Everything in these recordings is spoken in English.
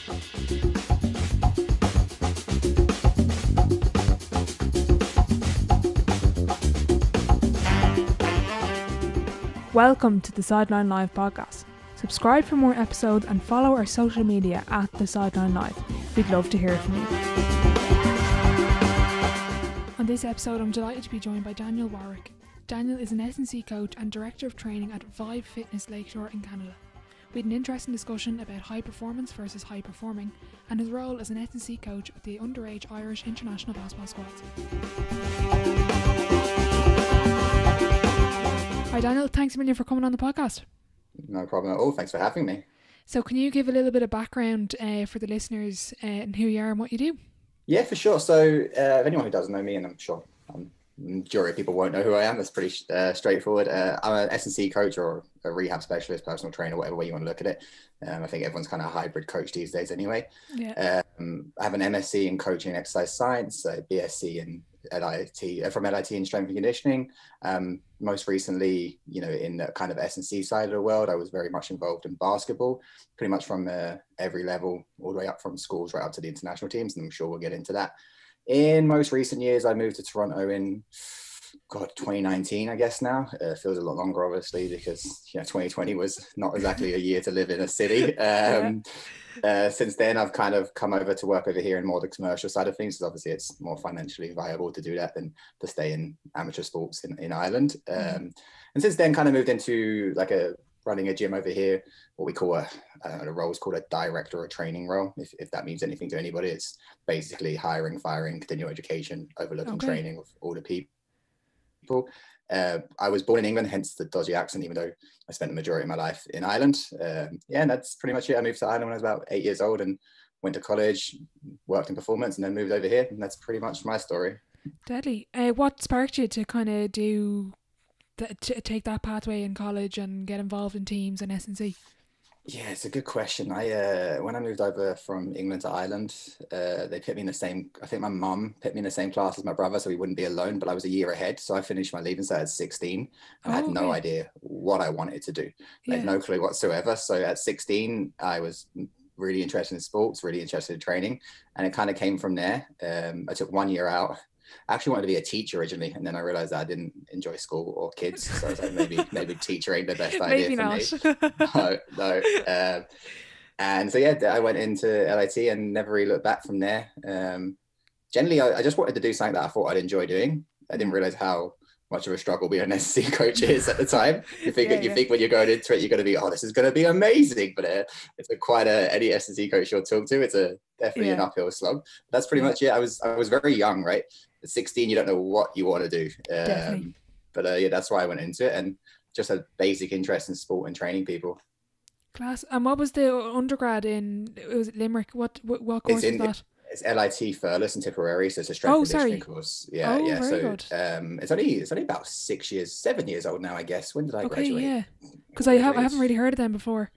Welcome to the Sideline Live podcast. Subscribe for more episodes and follow our social media at the Sideline Live. We'd love to hear from you. On this episode, I'm delighted to be joined by Daniel Warwick. Daniel is an S&C coach and director of training at Vive Fitness Lakeshore in Canada. We had an interesting discussion about high performance versus high performing and his role as an S&C coach with the Underage Irish International basketball squads. Hi Daniel, thanks a million for coming on the podcast. No problem at all, thanks for having me. So can you give a little bit of background for the listeners and who you are and what you do? Yeah, for sure. So if anyone who doesn't know me, and I'm sure majority of people won't know who I am, that's pretty straightforward. I'm an S&C coach or a rehab specialist, personal trainer, whatever way you want to look at it. I think everyone's kind of a hybrid coach these days anyway. Yeah. I have an MSc in coaching and exercise science, a BSc in LIT, from LIT in strength and conditioning. Most recently, in the kind of S&C side of the world, I was very much involved in basketball, pretty much from every level, all the way up from schools right up to the international teams, and I'm sure we'll get into that. In most recent years, I moved to Toronto in 2019, I guess now. Feels a lot longer, obviously, because 2020 was not exactly a year to live in a city. Since then, I've kind of come over to work over here in more the commercial side of things, because obviously it's more financially viable to do that than to stay in amateur sports in Ireland. And since then, kind of moved into running a gym over here, what we call the role is called a director or training role. If that means anything to anybody, it's basically hiring, firing, continuing education, overlooking training of all the people. I was born in England, hence the dodgy accent, even though I spent the majority of my life in Ireland. And that's pretty much it. I moved to Ireland when I was about 8 years old and went to college, worked in performance, and then moved over here. And that's pretty much my story. Deadly. What sparked you to kind of to take that pathway in college and get involved in teams and S&C? Yeah, it's a good question. When I moved over from England to Ireland, they put me in the same, I think my mum put me in the same class as my brother so we wouldn't be alone, but I was a year ahead. So I finished my leaving cert at 16 and I had no idea what I wanted to do. I had no clue whatsoever. So at 16, I was really interested in sports, really interested in training. And it kind of came from there. I took 1 year out. I actually wanted to be a teacher originally, and then I realized that I didn't enjoy school or kids, so I was like, maybe teacher ain't the best idea for me. No. And so I went into LIT and never really looked back from there. Generally, I just wanted to do something that I thought I'd enjoy doing. I didn't realize how much of a struggle being an S&C coach is at the time. You think when you're going into it, you're going to be, this is going to be amazing, but it's any S&C coach you'll talk to, it's definitely an uphill slog. That's pretty much it. I was very young, right? At 16, you don't know what you want to do. But that's why I went into it, and just a basic interest in sport and training people. Class. And what was the undergrad in? Was it Limerick? What course was that? It's LIT Furless and Tipperary, so it's a strength and conditioning course. Very good. It's only about 7 years old now, I guess. When did I graduate? Yeah, because I haven't really heard of them before.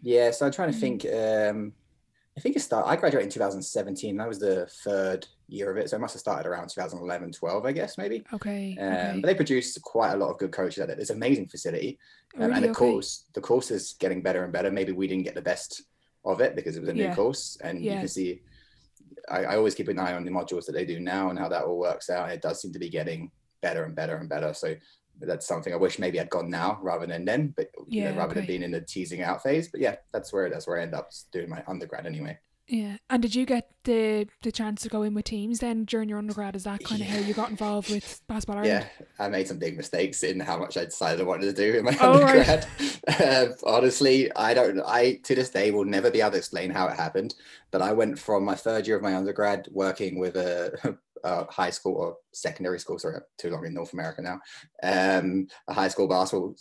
Yeah, so I'm trying to think. I think I graduated in 2017. That was the third year of it, so it must have started around 2011, 12, I guess, maybe. Okay. But they produced quite a lot of good coaches at it. It's an amazing facility, and the course is getting better and better. Maybe we didn't get the best of it because it was a new course, and you can see. I always keep an eye on the modules that they do now and how that all works out. And it does seem to be getting better and better and better. So that's something I wish maybe I'd gone now rather than then, but rather than being in the teasing out phase. But that's where I end up doing my undergrad anyway. Yeah. And did you get the chance to go in with teams then during your undergrad? Is that kind of how you got involved with Basketball Ireland? Yeah, I made some big mistakes in how much I decided I wanted to do in my undergrad. Right. Honestly, I to this day will never be able to explain how it happened. But I went from my third year of my undergrad working with a high school or secondary school, sorry, too long in North America now, a high school basketball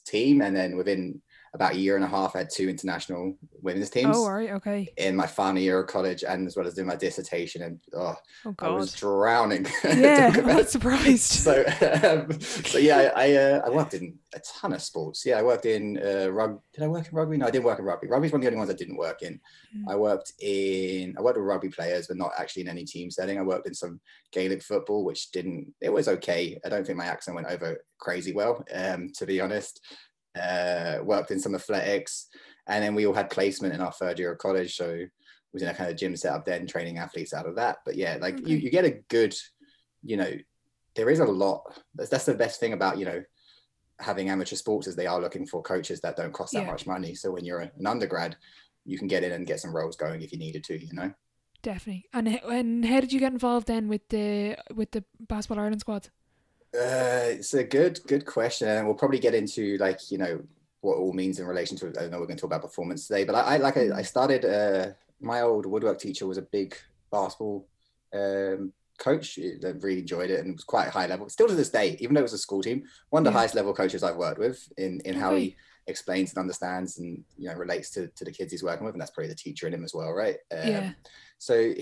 team. And then within about a year and a half, I had 2 international women's teams. Oh, right, okay. In my final year of college, and as well as doing my dissertation, and I was drowning. Yeah, I'm not surprised. So I worked in a ton of sports. Yeah, I worked in rugby. Did I work in rugby? No, I didn't work in rugby. Rugby's one of the only ones I didn't work in. I worked with rugby players, but not actually in any team setting. I worked in some Gaelic football, it was okay. I don't think my accent went over crazy well, to be honest. Worked in some athletics, and then we all had placement in our third year of college, so was in a kind of gym setup then, training athletes out of that. But yeah, like Okay. you get a good, you know, there is a lot. That's the best thing about, you know, having amateur sports, is they are looking for coaches that don't cost that much money. So when you're an undergrad, you can get in and get some roles going if you needed to, you know. Definitely. And how did you get involved then with the Basketball Ireland squad? It's a good question, and we'll probably get into, like, you know, what it all means in relation to, I know we're going to talk about performance today, but I started, my old woodwork teacher was a big basketball coach. I really enjoyed it, and it was quite high level. Still to this day, even though it was a school team, one of the highest level coaches I've worked with in how he explains and understands and, you know, relates to the kids he's working with, and that's probably the teacher in him as well, right? So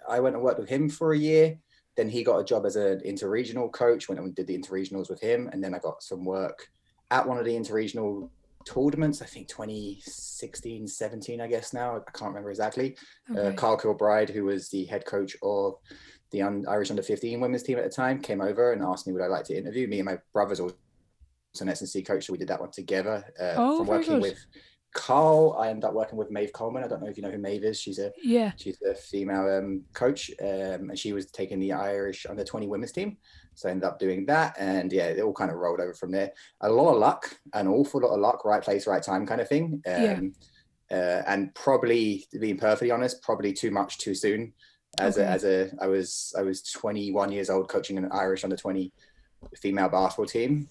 I went and worked with him for a year. Then he got a job as an interregional coach, went and did the interregionals with him. And then I got some work at one of the interregional tournaments, I think 2016, 17, I guess now. I can't remember exactly. Carl Kilbride, who was the head coach of the Irish Under-15 women's team at the time, came over and asked me would I like to interview. Me and my brother's also an S&C coach, so we did that one together. From working with Carl, I ended up working with Maeve Coleman. I don't know if you know who Maeve is. She's a female coach, and she was taking the Irish Under-20 women's team. So I ended up doing that, and yeah, it all kind of rolled over from there. A lot of luck, an awful lot of luck, right place, right time kind of thing. And probably, to be perfectly honest, probably too much too soon. I was 21 years old coaching an Irish Under-20 female basketball team,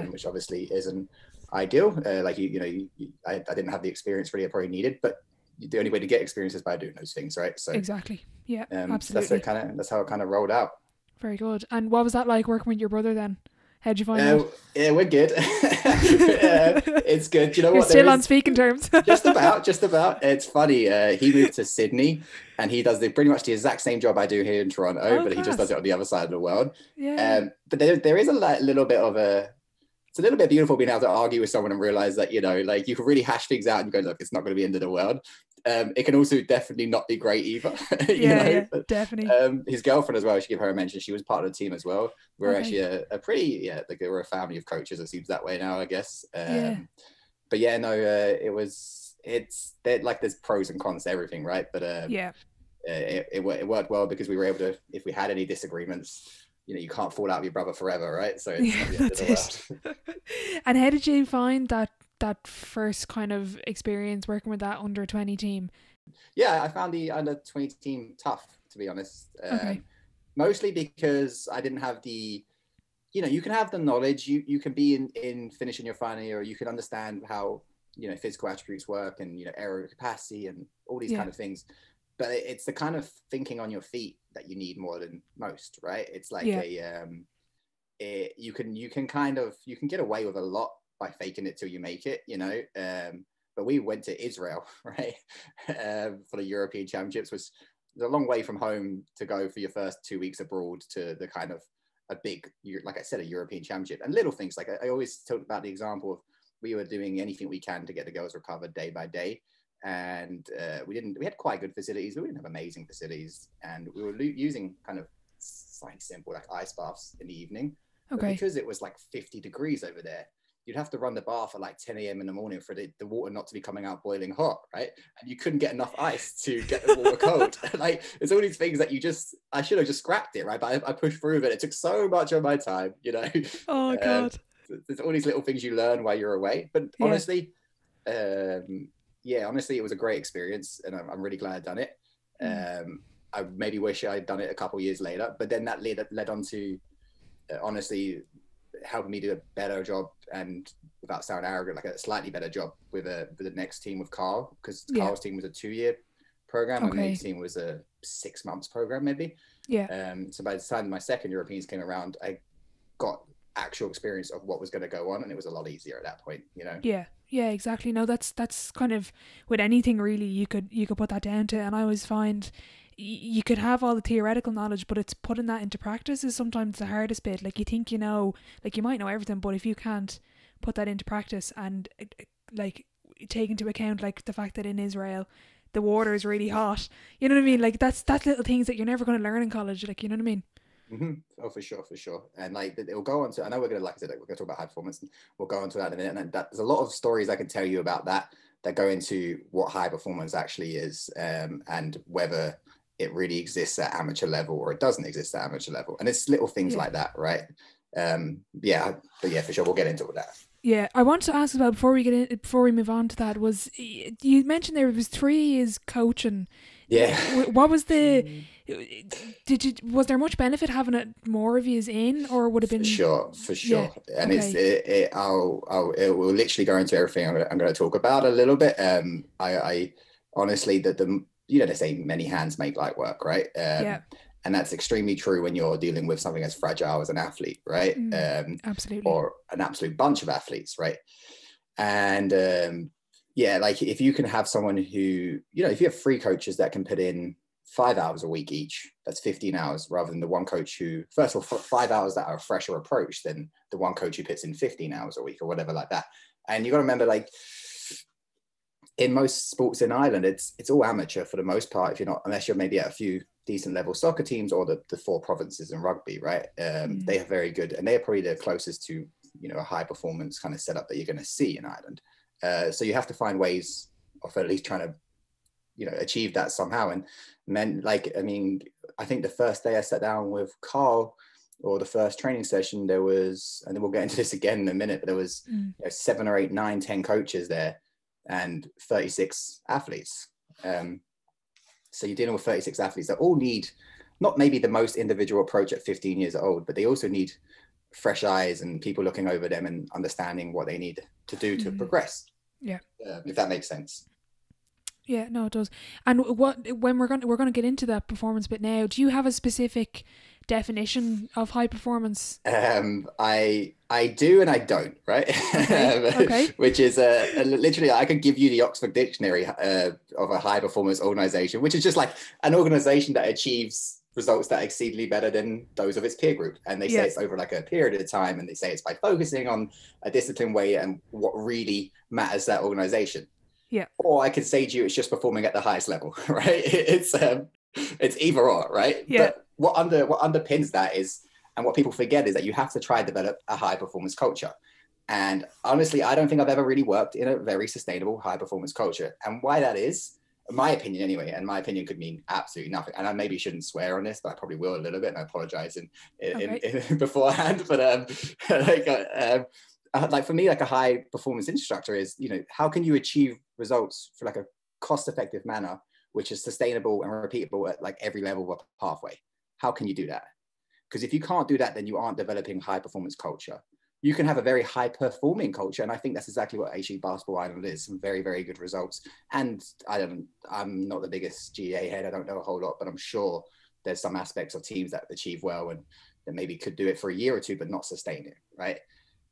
which obviously isn't ideal. Like I didn't have the experience really I probably needed, but the only way to get experience is by doing those things, right? So exactly, absolutely. So that's how it kind of rolled out. Very good. And what was that like working with your brother then? How'd you find that? Yeah, we're good. It's good. You know You're what? Still on speaking terms. just about. It's funny. He moved to Sydney, and he does pretty much the exact same job I do here in Toronto, but he just does it on the other side of the world. But there is a little bit of it's a little bit beautiful being able to argue with someone and realize that, you know, like you can really hash things out and go, look, it's not going to be the end of the world. It can also definitely not be great either. But, definitely. His girlfriend as well, I should give her a mention. She was part of the team as well. We're actually a pretty, like we're a family of coaches. It seems that way now, I guess. But yeah, no, there's pros and cons to everything, right? But it worked well because we were able to, if we had any disagreements, you know, you can't fall out with your brother forever, right? So it's not the end of the world. And how did you find that first kind of experience working with that under-20 team? Yeah, I found the under-20 team tough, to be honest. Mostly because I didn't have the, you know, you can have the knowledge, you can be in finishing your final year, or you can understand how, you know, physical attributes work and, you know, aerial capacity and all these kind of things. But it's the kind of thinking on your feet that you need more than most, right? It's like you can get away with a lot by faking it till you make it, you know. But we went to Israel, right, for the European Championships, which was a long way from home to go for your first 2 weeks abroad to the kind of a big, like I said, a European Championship. And little things, like I always talk about the example of we were doing anything we can to get the girls recovered day by day. And we had quite good facilities, but we didn't have amazing facilities. And we were using kind of something simple like ice baths in the evening. But because it was like 50 degrees over there, you'd have to run the bath at like 10 a.m. in the morning for the water not to be coming out boiling hot, right? And you couldn't get enough ice to get the water cold. Like, it's all these things that I should have just scrapped it, right? But I pushed through it. It took so much of my time, you know? Oh, God. There's all these little things you learn while you're away. But honestly, honestly, it was a great experience, and I'm really glad I'd done it. I maybe wish I'd done it a couple of years later, but then that led on to, honestly, helping me do a better job, and without sounding arrogant, like a slightly better job with the next team with Carl, because Carl's team was a 2-year program, and my team was a 6 months program, maybe. So by the time my second Europeans came around, I got actual experience of what was going to go on, and it was a lot easier at that point, you know. Yeah, exactly. No, that's kind of with anything really you could put that down to. And I always find you could have all the theoretical knowledge, but it's putting that into practice is sometimes the hardest bit. Like, you think you know, like you might know everything, but if you can't put that into practice and like take into account like the fact that in Israel the water is really hot, you know what I mean? Like that's little things that you're never going to learn in college. Like, you know what I mean? Oh, for sure. And like it'll go on to, I know we're gonna, like I said, we're gonna talk about high performance, and we'll go on to that in a minute. And there's a lot of stories I can tell you about that. that go into what high performance actually is, and whether it really exists at amateur level or it doesn't exist at amateur level. And it's little things like that, right? But yeah, for sure, we'll get into all that. Yeah, I want to ask about before we move on to that, was you mentioned there was 3 years coaching. Yeah. What was was there much benefit having it more of yous in, or would have been? For sure. Yeah. And okay. it will literally go into everything I'm going to talk about a little bit. I honestly, they say many hands make light work, right? Yeah. And that's extremely true when you're dealing with something as fragile as an athlete, right? Absolutely. Or an absolute bunch of athletes, right? And like if you can have someone who, if you have 3 coaches that can put in 5 hours a week each, that's 15 hours, rather than the one coach who, first of all, 5 hours that are a fresher approach than the one coach who puts in 15 hours a week or whatever like that. And you got to remember, like, in most sports in Ireland, it's all amateur for the most part, unless you're maybe at a few decent level soccer teams or the 4 provinces in rugby, right? They are very good, and they're probably the closest to, a high performance kind of setup that you're going to see in Ireland. So you have to find ways of at least trying to, achieve that somehow. And men, I think the first day I sat down with Carl, or the first training session, there was, and then we'll get into this again in a minute, but there was 7 or 8, 9, 10 coaches there and 36 athletes. So you're dealing with 36 athletes that all need not maybe the most individual approach at 15 years old, but they also need fresh eyes and people looking over them and understanding what they need to do to progress. Yeah. If that makes sense. Yeah, no, it does. And when we're going to get into that performance bit now, do you have a specific definition of high performance? I do and I don't, right? Okay. Which is literally, I could give you the Oxford Dictionary of a high performance organization, which is just like an organization that achieves results that are exceedingly better than those of its peer group. And they say it's over like a period of time, and they say it's by focusing on a disciplined way and what really matters to that organization. Yeah. Or I could say to you, it's just performing at the highest level, right? It's either or, right? Yeah. But what underpins that is, and what people forget, is that you have to try and develop a high performance culture. And honestly, I don't think I've ever really worked in a very sustainable high performance culture. And why that is, in my opinion anyway, and my opinion could mean absolutely nothing. And I maybe shouldn't swear on this, but I probably will a little bit. And I apologize in beforehand. But like for me, like a high performance instructor is, how can you achieve results for like a cost effective manner, which is sustainable and repeatable at like every level of pathway? How can you do that? Because if you can't do that, then you aren't developing high performance culture. You can have a very high performing culture. And I think that's exactly what HE Basketball Ireland is. Some very, very good results. And I'm not the biggest GA head. I don't know a whole lot, but I'm sure there's some aspects of teams that achieve well and that maybe could do it for a year or 2, but not sustain it, right?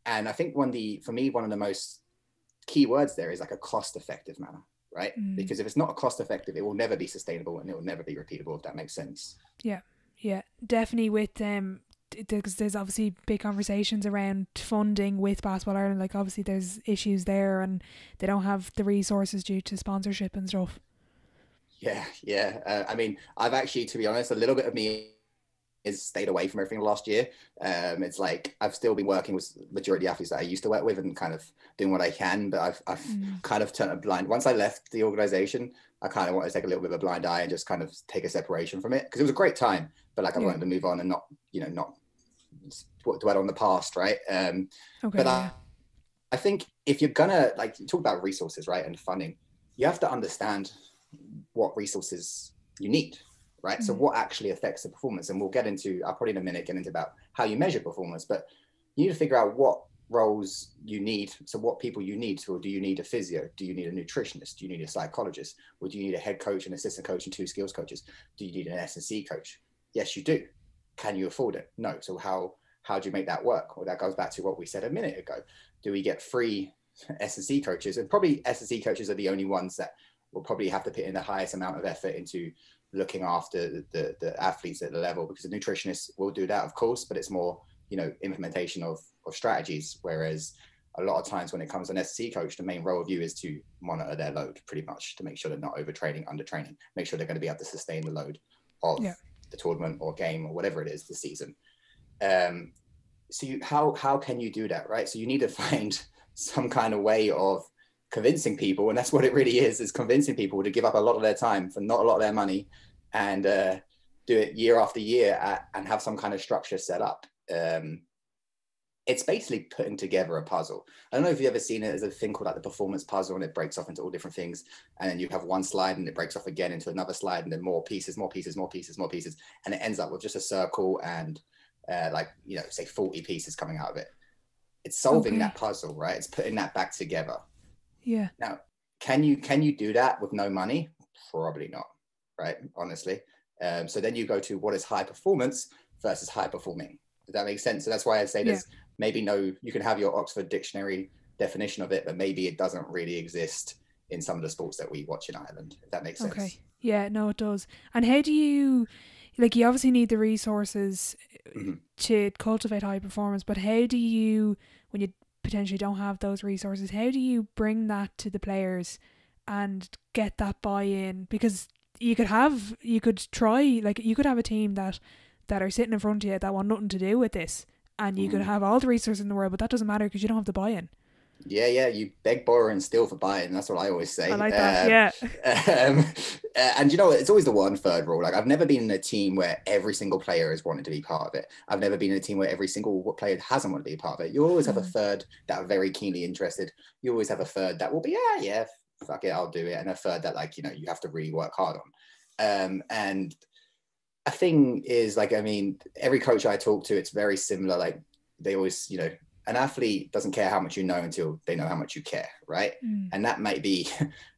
And I think one of the most key words there is like a cost effective manner, right? Because if it's not a cost effective, it will never be sustainable and it will never be repeatable, if that makes sense. Yeah, definitely. With because there's obviously big conversations around funding with Basketball Ireland. Like obviously there's issues there, and they don't have the resources due to sponsorship and stuff. Yeah. I've actually, to be honest, a little bit of me is stayed away from everything last year. It's like I've still been working with majority of the athletes that I used to work with and kind of doing what I can, but I've kind of turned a blind. Once I left the organization, I kind of wanted to take a little bit of a blind eye and just kind of take a separation from it, because it was a great time, but like I wanted to move on and not dwell on the past, right? But I think if you're gonna, like, you talk about resources, right, and funding, you have to understand what resources you need, right? So what actually affects the performance? And I'll probably in a minute get into about how you measure performance, but you need to figure out what roles you need. So what people you need. So do you need a physio? Do you need a nutritionist? Do you need a psychologist? Or do you need a head coach, an assistant coach, and 2 skills coaches? Do you need an S&C coach? Yes, you do. Can you afford it? No. So how do you make that work? Well, that goes back to what we said a minute ago. Do we get free S&C coaches? And probably S&C coaches are the only ones that will probably have to put in the highest amount of effort into looking after the athletes at the level, because the nutritionist will do that, of course, but it's more, implementation of strategies. Whereas a lot of times when it comes to an S&C coach, the main role of you is to monitor their load, pretty much, to make sure they're not overtraining, undertraining, make sure they're going to be able to sustain the load of the tournament or game or whatever it is, the season. So how can you do that, right? So you need to find some kind of way of convincing people, and that's what it really is convincing people to give up a lot of their time for not a lot of their money, and do it year after year and have some kind of structure set up. It's basically putting together a puzzle. I don't know if you've ever seen it as a thing called like the performance puzzle, and it breaks off into all different things. And then you have one slide and it breaks off again into another slide, and then more pieces. And it ends up with just a circle and like, you know, say 40 pieces coming out of it. It's solving that puzzle, right? It's putting that back together. Yeah. Now, can you do that with no money? Probably not, right? Honestly. So then you go to what is high performance versus high performing. Does that make sense? So that's why I say there's maybe you can have your Oxford Dictionary definition of it, but maybe it doesn't really exist in some of the sports that we watch in Ireland, if that makes sense. Okay. Yeah, no, it does. And how do you, like, you obviously need the resources to cultivate high performance, but how do you, when you potentially don't have those resources, how do you bring that to the players and get that buy-in? Because you could have a team that are sitting in front of you that want nothing to do with this, and you could have all the resources in the world, but that doesn't matter because you don't have the buy-in. Yeah, you beg, borrow, and steal for buy-in. That's what I always say. I like that, and you know, it's always the 1/3 rule. Like, I've never been in a team where every single player has wanted to be part of it. I've never been in a team where every single player hasn't wanted to be a part of it. You always have a third that are very keenly interested. You always have a third that will be, yeah, fuck it, I'll do it. And a third that, like, you know, you have to really work hard on. And a thing is, like, I mean, every coach I talk to, it's very similar. Like, they always, you know, an athlete doesn't care how much you know until they know how much you care, right? And that might be,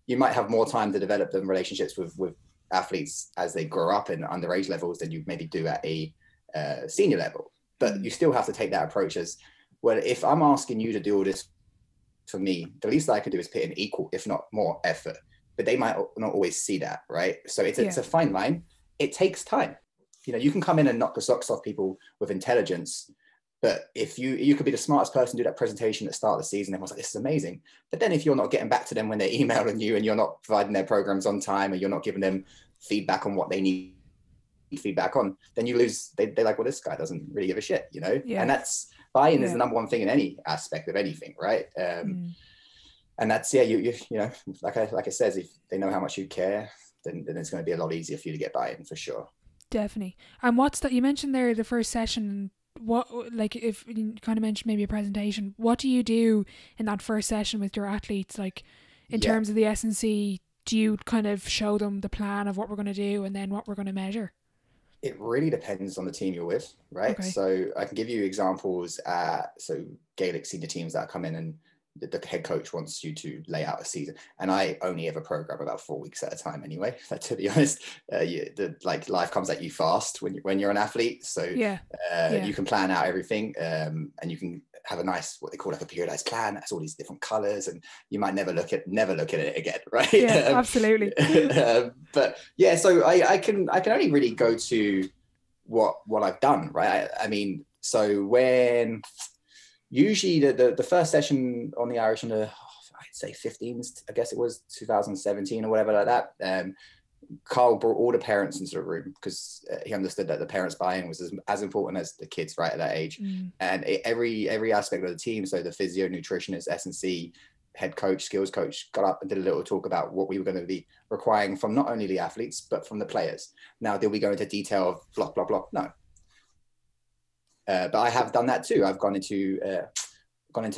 you might have more time to develop the relationships with athletes as they grow up in underage levels than you maybe do at a senior level. But you still have to take that approach as, well, if I'm asking you to do all this for me, the least I can do is put in equal, if not more effort. But they might not always see that, right? So it's a fine line. It takes time. You know, you can come in and knock the socks off people with intelligence, but if you could be the smartest person, do that presentation at the start of the season, everyone's like, this is amazing. But then if you're not getting back to them when they're emailing you, and you're not providing their programs on time, or you're not giving them feedback on what they need feedback on, then you lose. They're like, well, this guy doesn't really give a shit, you know? And that's, buy-in is the number one thing in any aspect of anything, right? And that's, you know, like I said, if they know how much you care, then it's going to be a lot easier for you to get buy-in, for sure. Definitely. And what's that you mentioned there, the first session? What, like, if you kind of mentioned maybe a presentation, what do you do in that first session with your athletes? Like, in terms of the S&C, do you kind of show them the plan of what we're going to do and then what we're going to measure? It really depends on the team you're with, right? Okay. So I can give you examples. So Gaelic senior teams that come in, and the head coach wants you to lay out a season, and I only ever program about 4 weeks at a time anyway. But to be honest, life comes at you fast when you're an athlete. So you can plan out everything, and you can have a nice, what they call like a periodized plan. That's all these different colors, and you might never look at it again, right? Yeah, absolutely. But yeah, so I can only really go to what I've done, right? I mean, so when usually the first session on the Irish under, I'd say 15s, I guess it was 2017 or whatever like that. Carl brought all the parents into the room because he understood that the parents' buy-in was as important as the kids, right, at that age. And every aspect of the team, so the physio, nutritionist, S&C, head coach, skills coach, got up and did a little talk about what we were going to be requiring from not only the athletes, but from the players. Now, did we go into detail of block, block, block? No. But I have done that too. I've gone into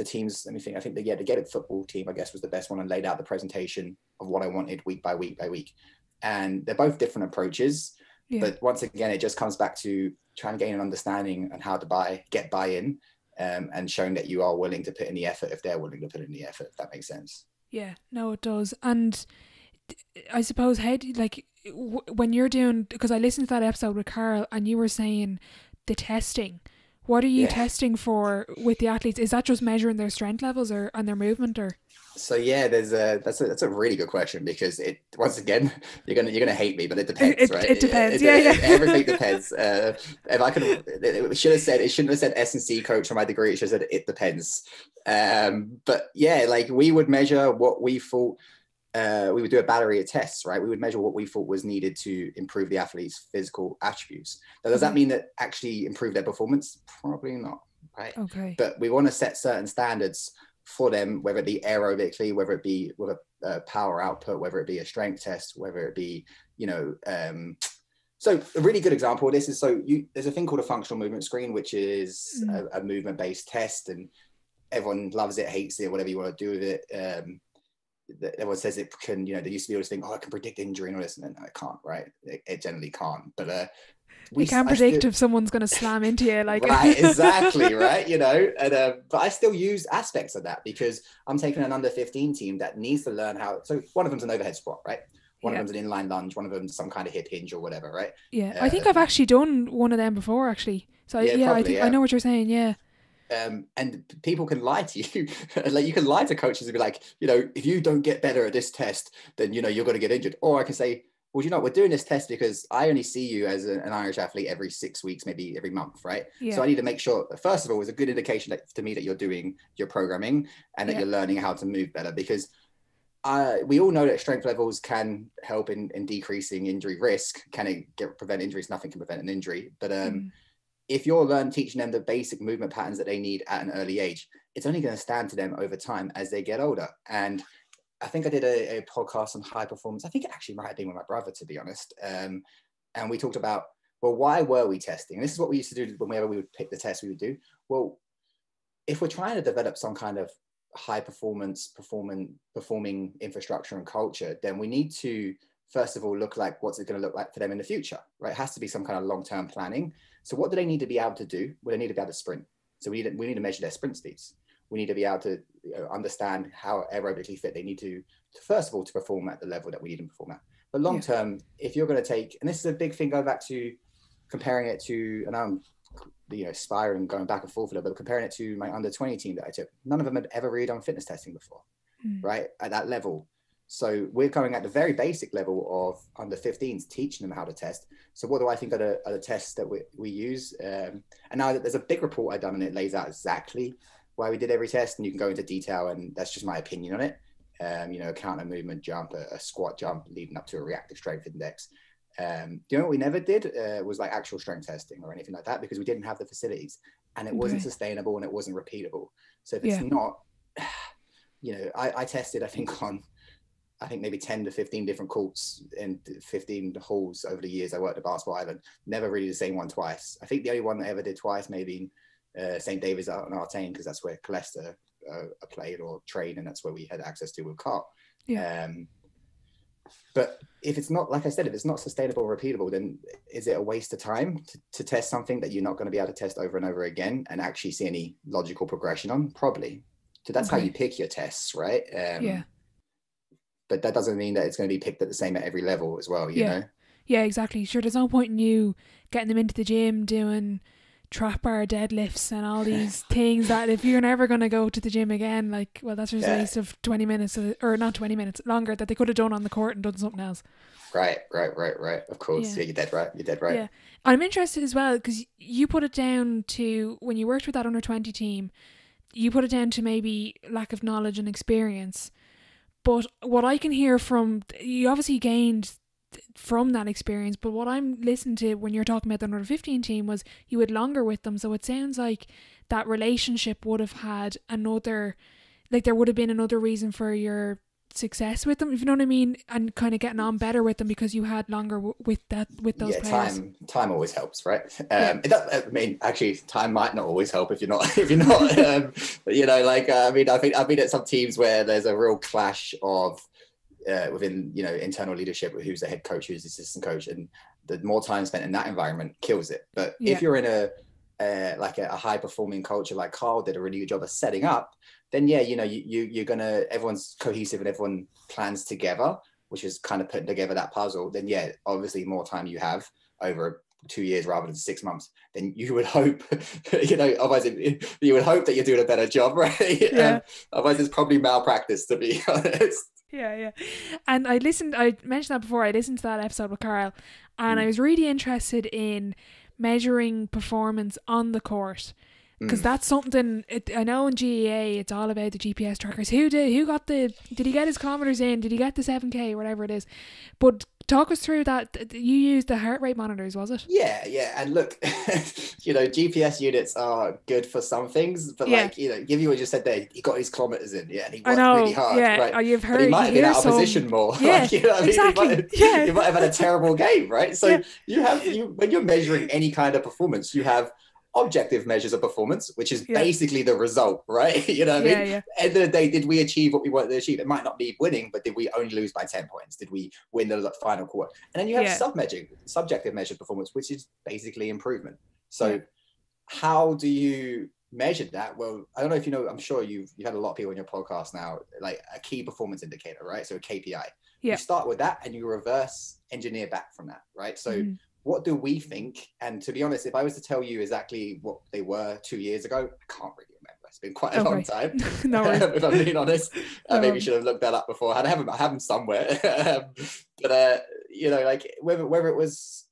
teams. Let me think. I think the Gaelic football team, I guess, was the best one, and laid out the presentation of what I wanted week by week by week. And they're both different approaches. But once again, it just comes back to trying to gain an understanding on how to get buy-in, and showing that you are willing to put in the effort if they're willing to put in the effort, if that makes sense. Yeah, no, it does. And I suppose, how do you, like, when you're doing, because I listened to that episode with Carl, and you were saying the testing. What are you testing for with the athletes? Is that just measuring their strength levels and their movement, or? So that's a really good question, because once again you're gonna hate me, but it depends, right? It depends. Everything depends. If I could, it shouldn't have said S&C coach for my degree. It should have said it depends. But yeah, like, we would measure what we thought. We would do a battery of tests, right? We would measure what we thought was needed to improve the athlete's physical attributes. Now, does that mean that actually improve their performance? Probably not, right? Okay. But we want to set certain standards for them, whether it be aerobically, whether it be with a power output, whether it be a strength test, whether it be, so a really good example of this is, there's a thing called a functional movement screen, which is a movement-based test, and everyone loves it, hates it, whatever you want to do with it. Everyone says it can, they used to be able to think, oh, I can predict injury and all this, and then no, it can't, right? It generally can't. But we can predict if someone's going to slam into you, like right, exactly, right, but I still use aspects of that because I'm taking an under 15 team that needs to learn how. So one of them's an overhead squat, right? One of them's an inline lunge, one of them's some kind of hip hinge or whatever, right? Yeah, I think I've actually done one of them before, actually. So I know what you're saying. Yeah. And people can lie to you. Like, you can lie to coaches and be like, if you don't get better at this test, then you're going to get injured. Or I can say, well, we're doing this test because I only see you as an Irish athlete every 6 weeks, maybe every month, right? Yeah. So I need to make sure, first of all, it's a good indication to me that you're doing your programming and that you're learning how to move better, because we all know that strength levels can help in decreasing injury risk. Can it prevent injuries? Nothing can prevent an injury. But if you're teaching them the basic movement patterns that they need at an early age, it's only going to stand to them over time as they get older. And I think I did a podcast on high performance. I think it actually might have been with my brother, to be honest. And we talked about, well, why were we testing? And this is what we used to do whenever we would pick the test we would do. Well, if we're trying to develop some kind of high performing infrastructure and culture, then we need to, first of all, look like what's it going to look like for them in the future, right? It has to be some kind of long-term planning. So what do they need to be able to do? Well, they need to be able to sprint. So we need to measure their sprint speeds. We need to be able to understand how aerobically fit they need to, first of all, to perform at the level that we need them to perform at. But long term, if you're going to take, and this is a big thing, go back to comparing it to, and I'm spiraling, going back and forth a little bit, comparing it to my under 20 team that I took. None of them had ever really done fitness testing before, right? At that level. So we're coming at the very basic level of under 15s, teaching them how to test. So what do I think are the tests that we use? And now there's a big report I've done, and it lays out exactly why we did every test, and you can go into detail, and that's just my opinion on it. A counter movement jump, a squat jump leading up to a reactive strength index. What we never did was like actual strength testing or anything like that, because we didn't have the facilities, and it wasn't sustainable and it wasn't repeatable. So if it's not, I tested, I think maybe 10 to 15 different courts and 15 halls over the years I worked at Basketball Island. Never really the same one twice. I think the only one that I ever did twice maybe St. David's out on Artane, because that's where Colester played or trained, and that's where we had access to with Carl. But if it's not, like I said, if it's not sustainable or repeatable, then is it a waste of time to test something that you're not going to be able to test over and over again and actually see any logical progression on? Probably. So that's how you pick your tests, right? But that doesn't mean that it's going to be picked at the same at every level as well, you know? Yeah, exactly. Sure, there's no point in you getting them into the gym doing trap bar deadlifts and all these things that if you're never going to go to the gym again, like, well, that's just a waste of 20 minutes, or not 20 minutes, longer, that they could have done on the court and done something else. Right. Of course. Yeah, you're dead right. Yeah. I'm interested as well, because you put it down to, when you worked with that under 20 team, you put it down to maybe lack of knowledge and experience. But what I can hear from, you obviously gained from that experience, but what I'm listening to when you're talking about the under 15 team was you had longer with them, so it sounds like that relationship would have had another, like there would have been another reason for your success with them, if you know what I mean, and kind of getting on better with them because you had longer with those players. Time always helps, right? Actually time might not always help if you're not I've been at some teams where there's a real clash of within internal leadership, who's the head coach, who's the assistant coach, and the more time spent in that environment kills it. But if you're in a high performing culture like Carl did a really good job of setting up, then you're gonna, everyone's cohesive and everyone plans together, which is kind of putting together that puzzle. Then obviously more time you have over 2 years rather than 6 months, then you would hope otherwise you would hope that you're doing a better job, right? Otherwise it's probably malpractice, to be honest. And I mentioned that before, I listened to that episode with Carl, and I was really interested in measuring performance on the court, because that's something I know in GEA it's all about the GPS trackers. Did he get his kilometers in? Did he get the 7k or whatever it is? But talk us through that. You used the heart rate monitors, was it? Yeah. And look, GPS units are good for some things, but give you what you just said there, he got his kilometers in, and he worked really hard, right? Oh, you've heard, but he might have been out of position more. Yeah, exactly. He might have had a terrible game, right? So when you're measuring any kind of performance, you have objective measures of performance, which is basically the result, right? At the end of the day, did we achieve what we wanted to achieve? It might not be winning, but did we only lose by 10 points? Did we win the final quarter? And then you have subjective measured performance, which is basically improvement. So how do you measure that? Well, I don't know if you know, I'm sure you've had a lot of people on your podcast now, like a key performance indicator, right? So a KPI. You start with that and you reverse engineer back from that, right? So what do we think? And to be honest, if I was to tell you exactly what they were 2 years ago, I can't really remember. It's been quite a long time. No worries. If I'm being honest, I maybe should have looked that up before. I have them somewhere. But like whether it was,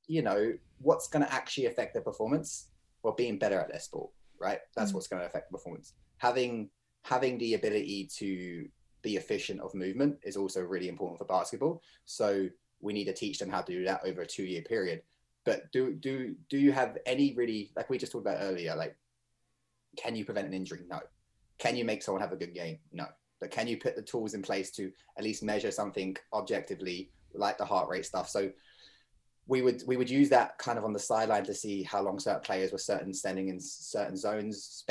what's going to actually affect their performance, or being better at their sport, right? That's what's going to affect the performance. Having the ability to be efficient of movement is also really important for basketball. So we need to teach them how to do that over a 2-year period. But do you have any really, like we just talked about earlier, like, can you prevent an injury? No. Can you make someone have a good game? No. But can you put the tools in place to at least measure something objectively, like the heart rate stuff? So we would use that kind of on the sideline to see how long certain players were spending in certain zones,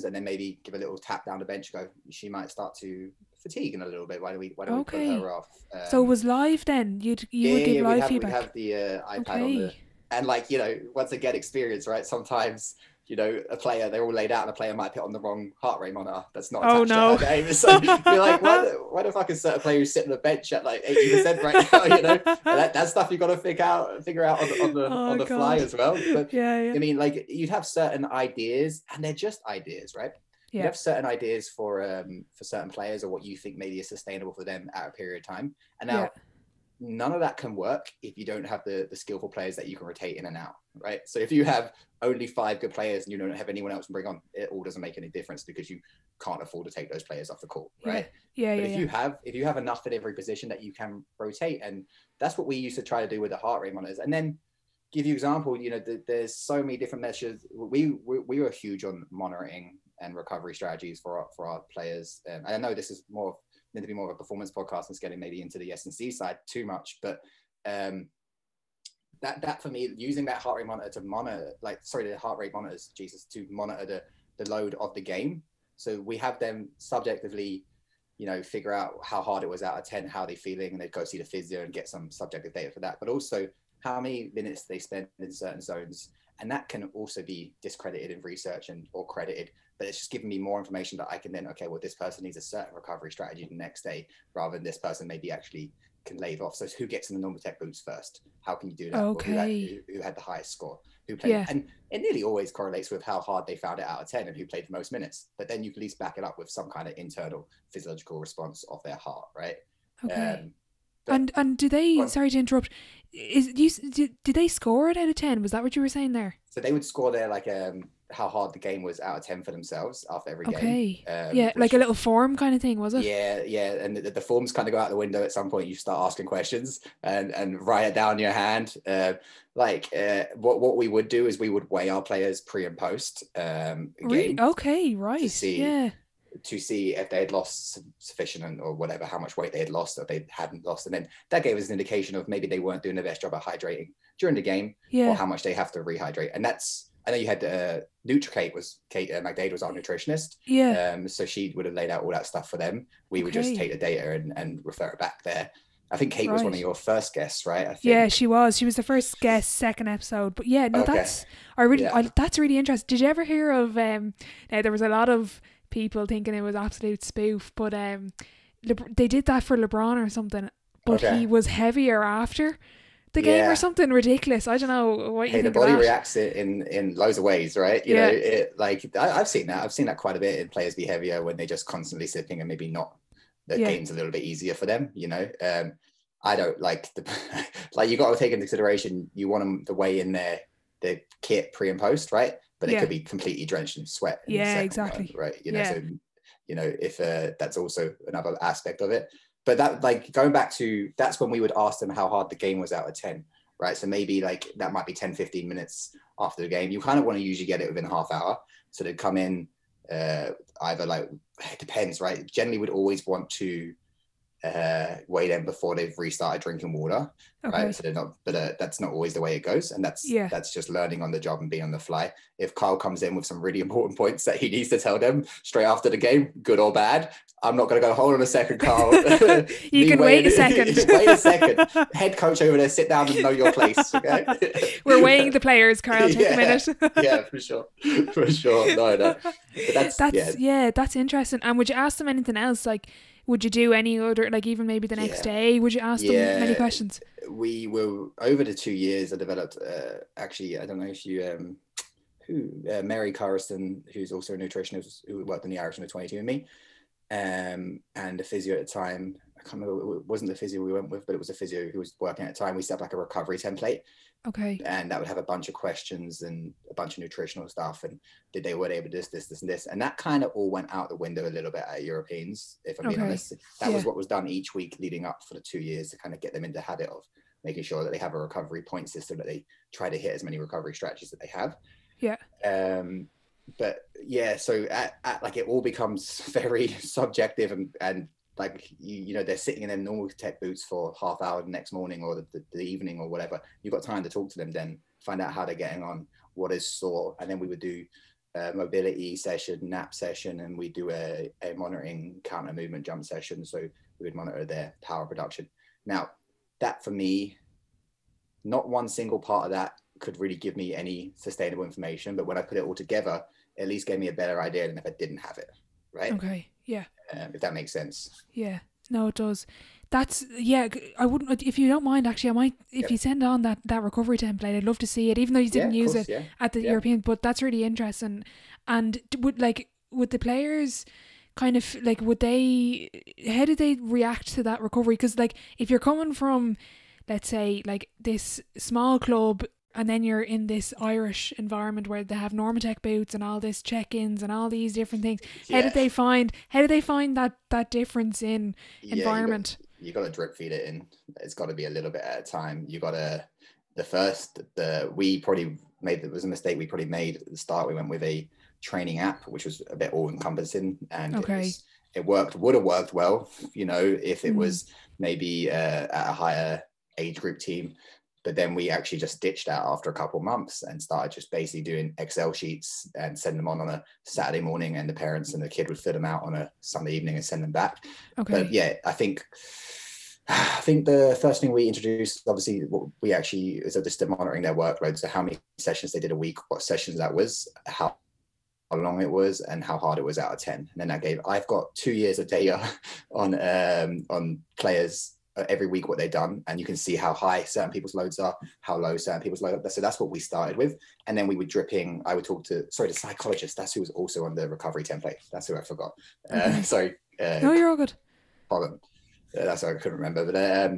and then maybe give a little tap down the bench, go, she might start to fatigue in a little bit. Why do we put her off? So it was live then? You would give live feedback? We'd have the iPad on the, and once again, experience, right? Sometimes, a player, they're all laid out, and a player might put on the wrong heart rate monitor that's not attached to her game. So you're like, why the fuck is certain player who's sitting on the bench at like 80% right now? And that's stuff you've got to figure out on the fly as well. But I mean, like, you'd have certain ideas, and they're just ideas, right? You have certain ideas for certain players, or what you think maybe is sustainable for them at a period of time. And now none of that can work if you don't have the skillful players that you can rotate in and out, right? So if you have only 5 good players and you don't have anyone else to bring on, it all doesn't make any difference, because you can't afford to take those players off the court, right? If you have enough at every position that you can rotate, and that's what we used to try to do with the heart rate monitors. And then give you example, there's so many different measures. We were huge on monitoring and recovery strategies for our players. And I know this is meant to be more of a performance podcast, and it's getting maybe into the S&C side too much, but that for me, using that heart rate monitor to monitor, the heart rate monitors, to monitor the load of the game. So we have them subjectively, figure out how hard it was out of 10, how they're feeling, and they go see the physio and get some subjective data for that, but also how many minutes they spend in certain zones. And that can also be discredited in research or credited, but it's just giving me more information that I can then, this person needs a certain recovery strategy the next day, rather than this person maybe actually can lave off. So who gets in the normal tech boots first? How can you do that? Who had the highest score? Who played? And it nearly always correlates with how hard they found it out of 10 and who played the most minutes. But then you can at least back it up with some kind of internal physiological response of their heart, right? And do they, sorry to interrupt, did they score it out of 10? Was that what you were saying there? So they would score their how hard the game was out of 10 for themselves after every game. Like a little form kind of thing, was it? Yeah. And the forms kind of go out the window at some point. You start asking questions and write it down in your hand. What we would do is we would weigh our players pre and post game. Okay, right. To see if they had lost sufficient or whatever, how much weight they had lost or they hadn't lost. And then that gave us an indication of maybe they weren't doing the best job of hydrating during the game, or how much they have to rehydrate. And I know you had Kate McDade was our nutritionist. So she would have laid out all that stuff for them. We would just take the data and refer it back there. I think Kate was one of your first guests, right? I think. Yeah, she was. She was the first guest, second episode. But that's really interesting. Did you ever hear of now there was a lot of people thinking it was absolute spoof, but they did that for LeBron or something, but he was heavier after the game or something ridiculous. I don't know what you think the body of that. reacts it in loads of ways, right? You know, I've seen that quite a bit in players be heavier when they're just constantly sipping and maybe not the game's a little bit easier for them, I don't like you got to take into consideration, you want them to weigh in their kit pre and post, right? But it could be completely drenched in sweat. Exactly. Round, right. So, if that's also another aspect of it. but that, like, going back to, that's when we would ask them how hard the game was out of 10, right? So maybe like that might be 10, 15 minutes after the game. You kind of want to usually get it within a half hour. So they'd come in, either, like, it depends, right? Generally would always want to weigh them before they've restarted drinking water, right? So they're not, but that's not always the way it goes, and that's just learning on the job and being on the fly. If Kyle comes in with some really important points that he needs to tell them straight after the game, good or bad, I'm not going to go, hold on a second, Kyle. You can wait a second. Wait a second. Head coach over there, sit down and know your place, okay? We're weighing the players, Carl. Take a minute. Yeah, for sure. No. But that's interesting. And would you ask them anything else? Like, would you do any other, like, even maybe the next day? Would you ask them many questions? We were, over the 2 years, I developed, actually, I don't know if you, Mary Carriston, who's also a nutritionist, who worked in the Irish Under 22 and a physio at the time. I can't remember, it wasn't the physio we went with, but it was a physio who was working at the time. We set up like a recovery template. Okay. And that would have a bunch of questions and a bunch of nutritional stuff. And were they able to this, and this. And that kind of all went out the window a little bit at Europeans, if I'm being honest. That was what was done each week leading up for the 2 years to kind of get them into the habit of making sure that they have a recovery point system, that they try to hit as many recovery strategies that they have. Yeah. But yeah, so at like, it all becomes very subjective, and like, you know, they're sitting in their normal tech boots for half hour the next morning or the evening or whatever. You've got time to talk to them, then find out how they're getting on, what is sore. And then we would do a mobility session, nap session, and we do a monitoring counter movement jump session. So we would monitor their power production. Now, that for me, not one single part of that could really give me any sustainable information, but when I put it all together, it at least gave me a better idea than if I didn't have it, right? Okay, yeah. If that makes sense. Yeah, no, it does. That's, I wouldn't, if you don't mind, actually, I might, if you send on that recovery template, I'd love to see it, even though you didn't use it at the European, but that's really interesting. And would the players kind of, like, how did they react to that recovery? Because, like, if you're coming from, let's say, like, this small club, and then you're in this Irish environment where they have Normatec boots and all this check-ins and all these different things. How did they find that difference in environment? You got to drip feed it in. It's got to be a little bit at a time. You got to, we probably made, it was a mistake we probably made at the start. We went with a training app, which was a bit all encompassing, and it would have worked well, you know, if it was maybe at a higher age group team. But then we actually just ditched out after a couple of months and started just basically doing Excel sheets and send them on a Saturday morning, and the parents and the kid would fill them out on a Sunday evening and send them back. Okay. But yeah, I think the first thing we introduced, obviously, what we actually is just monitoring their workload. So how many sessions they did a week, what sessions that was, how long it was, and how hard it was out of 10. And then I've got 2 years of data on players every week, what they've done, and you can see how high certain people's loads are, how low certain people's loads are. So that's what we started with. And then we would I would talk to the psychologist, that's who was also on the recovery template, that's who I forgot. No, you're all good. Problem. That's what I couldn't remember. But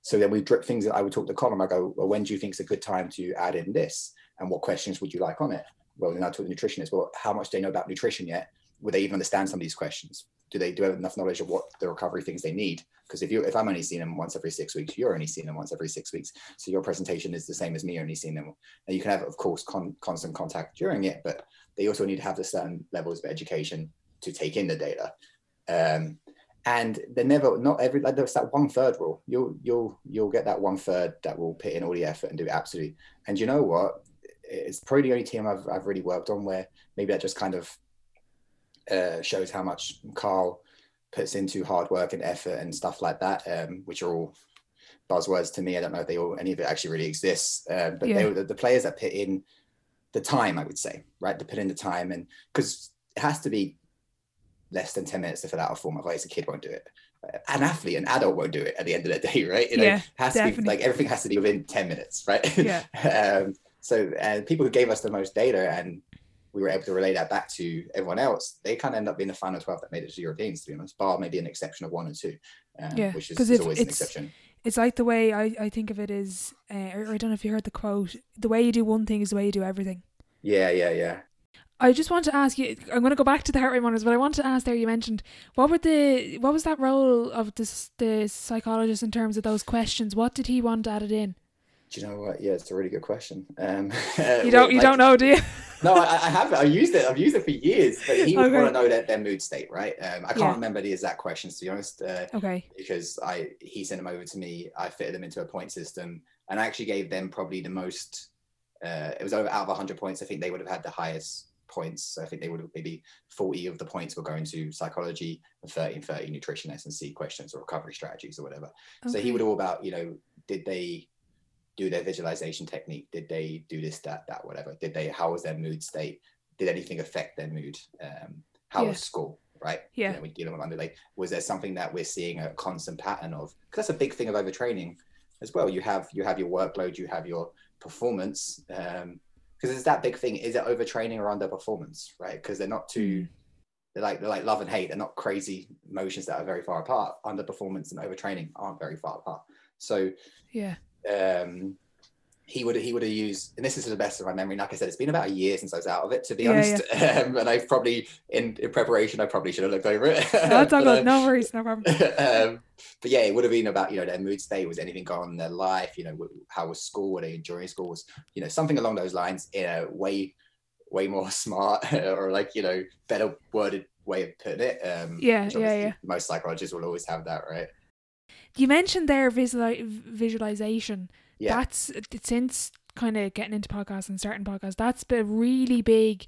so then we drip things. I would talk to Colin. I go, well, when do you think is a good time to add in this, and what questions would you like on it? Well, then I talk to the nutritionist. Well, how much do they know about nutrition yet? Would they even understand some of these questions? Do they have enough knowledge of what the recovery things they need? Because if I'm only seeing them once every 6 weeks, you're only seeing them once every 6 weeks. So your presentation is the same as me only seeing them. And you can have, of course, constant contact during it, but they also need to have the certain levels of education to take in the data. And not every, like, there's that 1/3 rule. You'll get that 1/3 that will put in all the effort and do it absolutely. And you know what? It's probably the only team I've really worked on where maybe that just kind of shows how much Carl puts into hard work and effort and stuff like that, which are all buzzwords to me. I don't know if any of it actually really exists, but they were the players that put in the time, I would say, right? To put in the time, and because it has to be less than 10 minutes to fill out a form, otherwise a kid won't do it. An adult won't do it at the end of the day, right? You know, it has to be, like, everything has to be within 10 minutes, right? Yeah. So people who gave us the most data, and we were able to relay that back to everyone else, they kind of end up being the final 12 that made it to Europeans, to be honest, bar maybe an exception of 1 or 2, which is always an exception. It's like the way I think of it is, or I don't know if you heard the quote, the way you do one thing is the way you do everything. Yeah. I just want to ask you, I'm going to go back to the heart rate monitors, but I want to ask there, you mentioned, what was that role of the psychologist in terms of those questions? What did he want added in? Do you know what? Yeah, it's a really good question. You don't know, do you? No, I have it. I've used it for years. But he would want to know their mood state, right? I can't remember the exact questions, to be honest. Okay. Because he sent them over to me. I fitted them into a point system, and I actually gave them probably the most. It was out of 100 points. I think they would have had the highest points. So I think they would have maybe 40 of the points were going to psychology, and 30 nutrition, S&C questions or recovery strategies or whatever. Okay. So he would all about, did they do their visualization technique? Did they do this, that, whatever? How was their mood state? Did anything affect their mood? How was school, right? Yeah. We deal with under, like, was there something that we're seeing a constant pattern of? Because that's a big thing of overtraining as well. You have your workload, you have your performance. Because it's that big thing. Is it overtraining or underperformance, right? Because they're not too, they're like love and hate. They're not crazy motions that are very far apart. Underperformance and overtraining aren't very far apart. So yeah. He would have used, and this is to the best of my memory. Like I said, it's been about a year since I was out of it, to be honest. Yeah. And I probably in preparation, I probably should have looked over it. No, that's all good. No worries, no problem. But yeah, it would have been about their mood state. Was anything going on in their life? How was school? Were they enjoying school? Was something along those lines in a way more smart or better worded way of putting it. Yeah. Most psychologists will always have that, right? You mentioned there visualization. Yeah. That's since kind of getting into podcasts and starting podcasts, that's been a really big,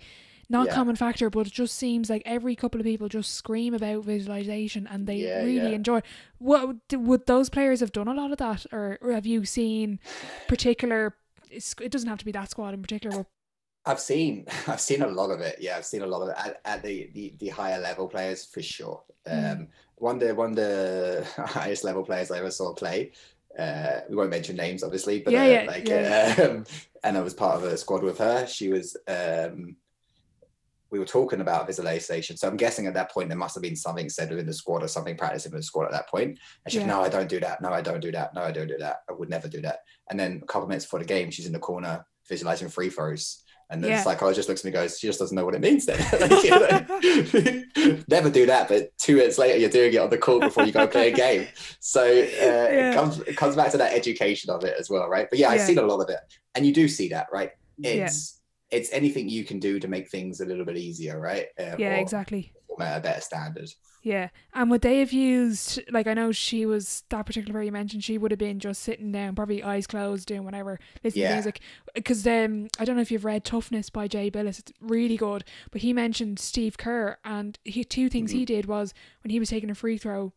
not common factor, but it just seems like every couple of people just scream about visualization and they really enjoy it. Would those players have done a lot of that, or have you seen particular? It doesn't have to be that squad in particular. But I've seen a lot of it. Yeah, I've seen a lot of it at the higher level players for sure. One of the highest level players I ever saw play. We won't mention names, obviously, but and I was part of a squad with her. She was. We were talking about visualization, so I'm guessing at that point there must have been something said within the squad or something practiced in the squad at that point. And she's no, I don't do that. No, I don't do that. No, I don't do that. I would never do that. And then a couple of minutes before the game, she's in the corner visualizing free throws. And the psychologist looks at me and goes, she just doesn't know what it means then. Never do that, but 2 minutes later you're doing it on the court before you go play a game. So it comes back to that education of it as well, right? But I've seen a lot of it. And you do see that, right? It's anything you can do to make things a little bit easier, right? Exactly. Or at a better standard. Yeah. And would they have used, I know she was, that particular player you mentioned, she would have been just sitting down, probably eyes closed, doing whatever, listening to music. Because I don't know if you've read Toughness by Jay Billis, it's really good. But he mentioned Steve Kerr, and two things he did was, when he was taking a free throw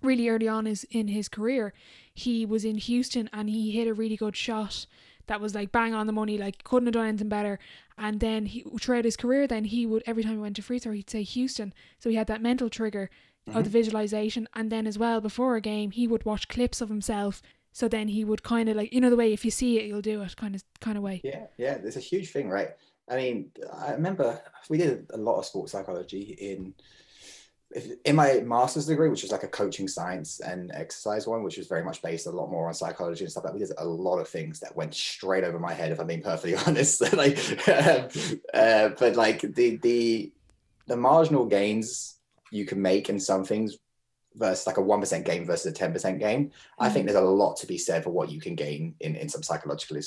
really early on in his career, he was in Houston and he hit a really good shot that was bang on the money, couldn't have done anything better. And then throughout his career, then he would, every time he went to free throw, he'd say Houston. So he had that mental trigger of the visualization. And then as well, before a game, he would watch clips of himself. So then he would kind of the way, if you see it, you'll do it kind of way. Yeah. It's a huge thing, right? I mean, I remember we did a lot of sports psychology in my master's degree, which was a coaching science and exercise one, which was very much based a lot more on psychology and stuff like that. We did a lot of things that went straight over my head, if I'm being perfectly honest. But the marginal gains you can make in some things versus a 1% gain versus a 10% gain, I think there's a lot to be said for what you can gain in some psychological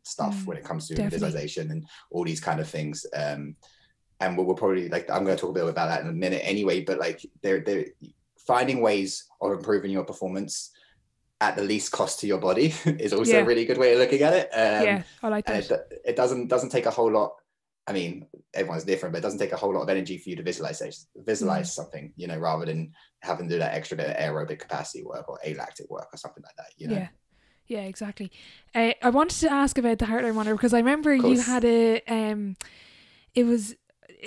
stuff when it comes to visualization and all these kind of things. And we'll probably I'm going to talk a bit about that in a minute anyway, but they're finding ways of improving your performance at the least cost to your body is also a really good way of looking at it. I like that. It doesn't take a whole lot. I mean, everyone's different, but it doesn't take a whole lot of energy for you to visualize something, rather than having to do that extra bit of aerobic capacity work or alactic work or something like that, Yeah, exactly. I wanted to ask about the heart rate monitor, because I remember you had it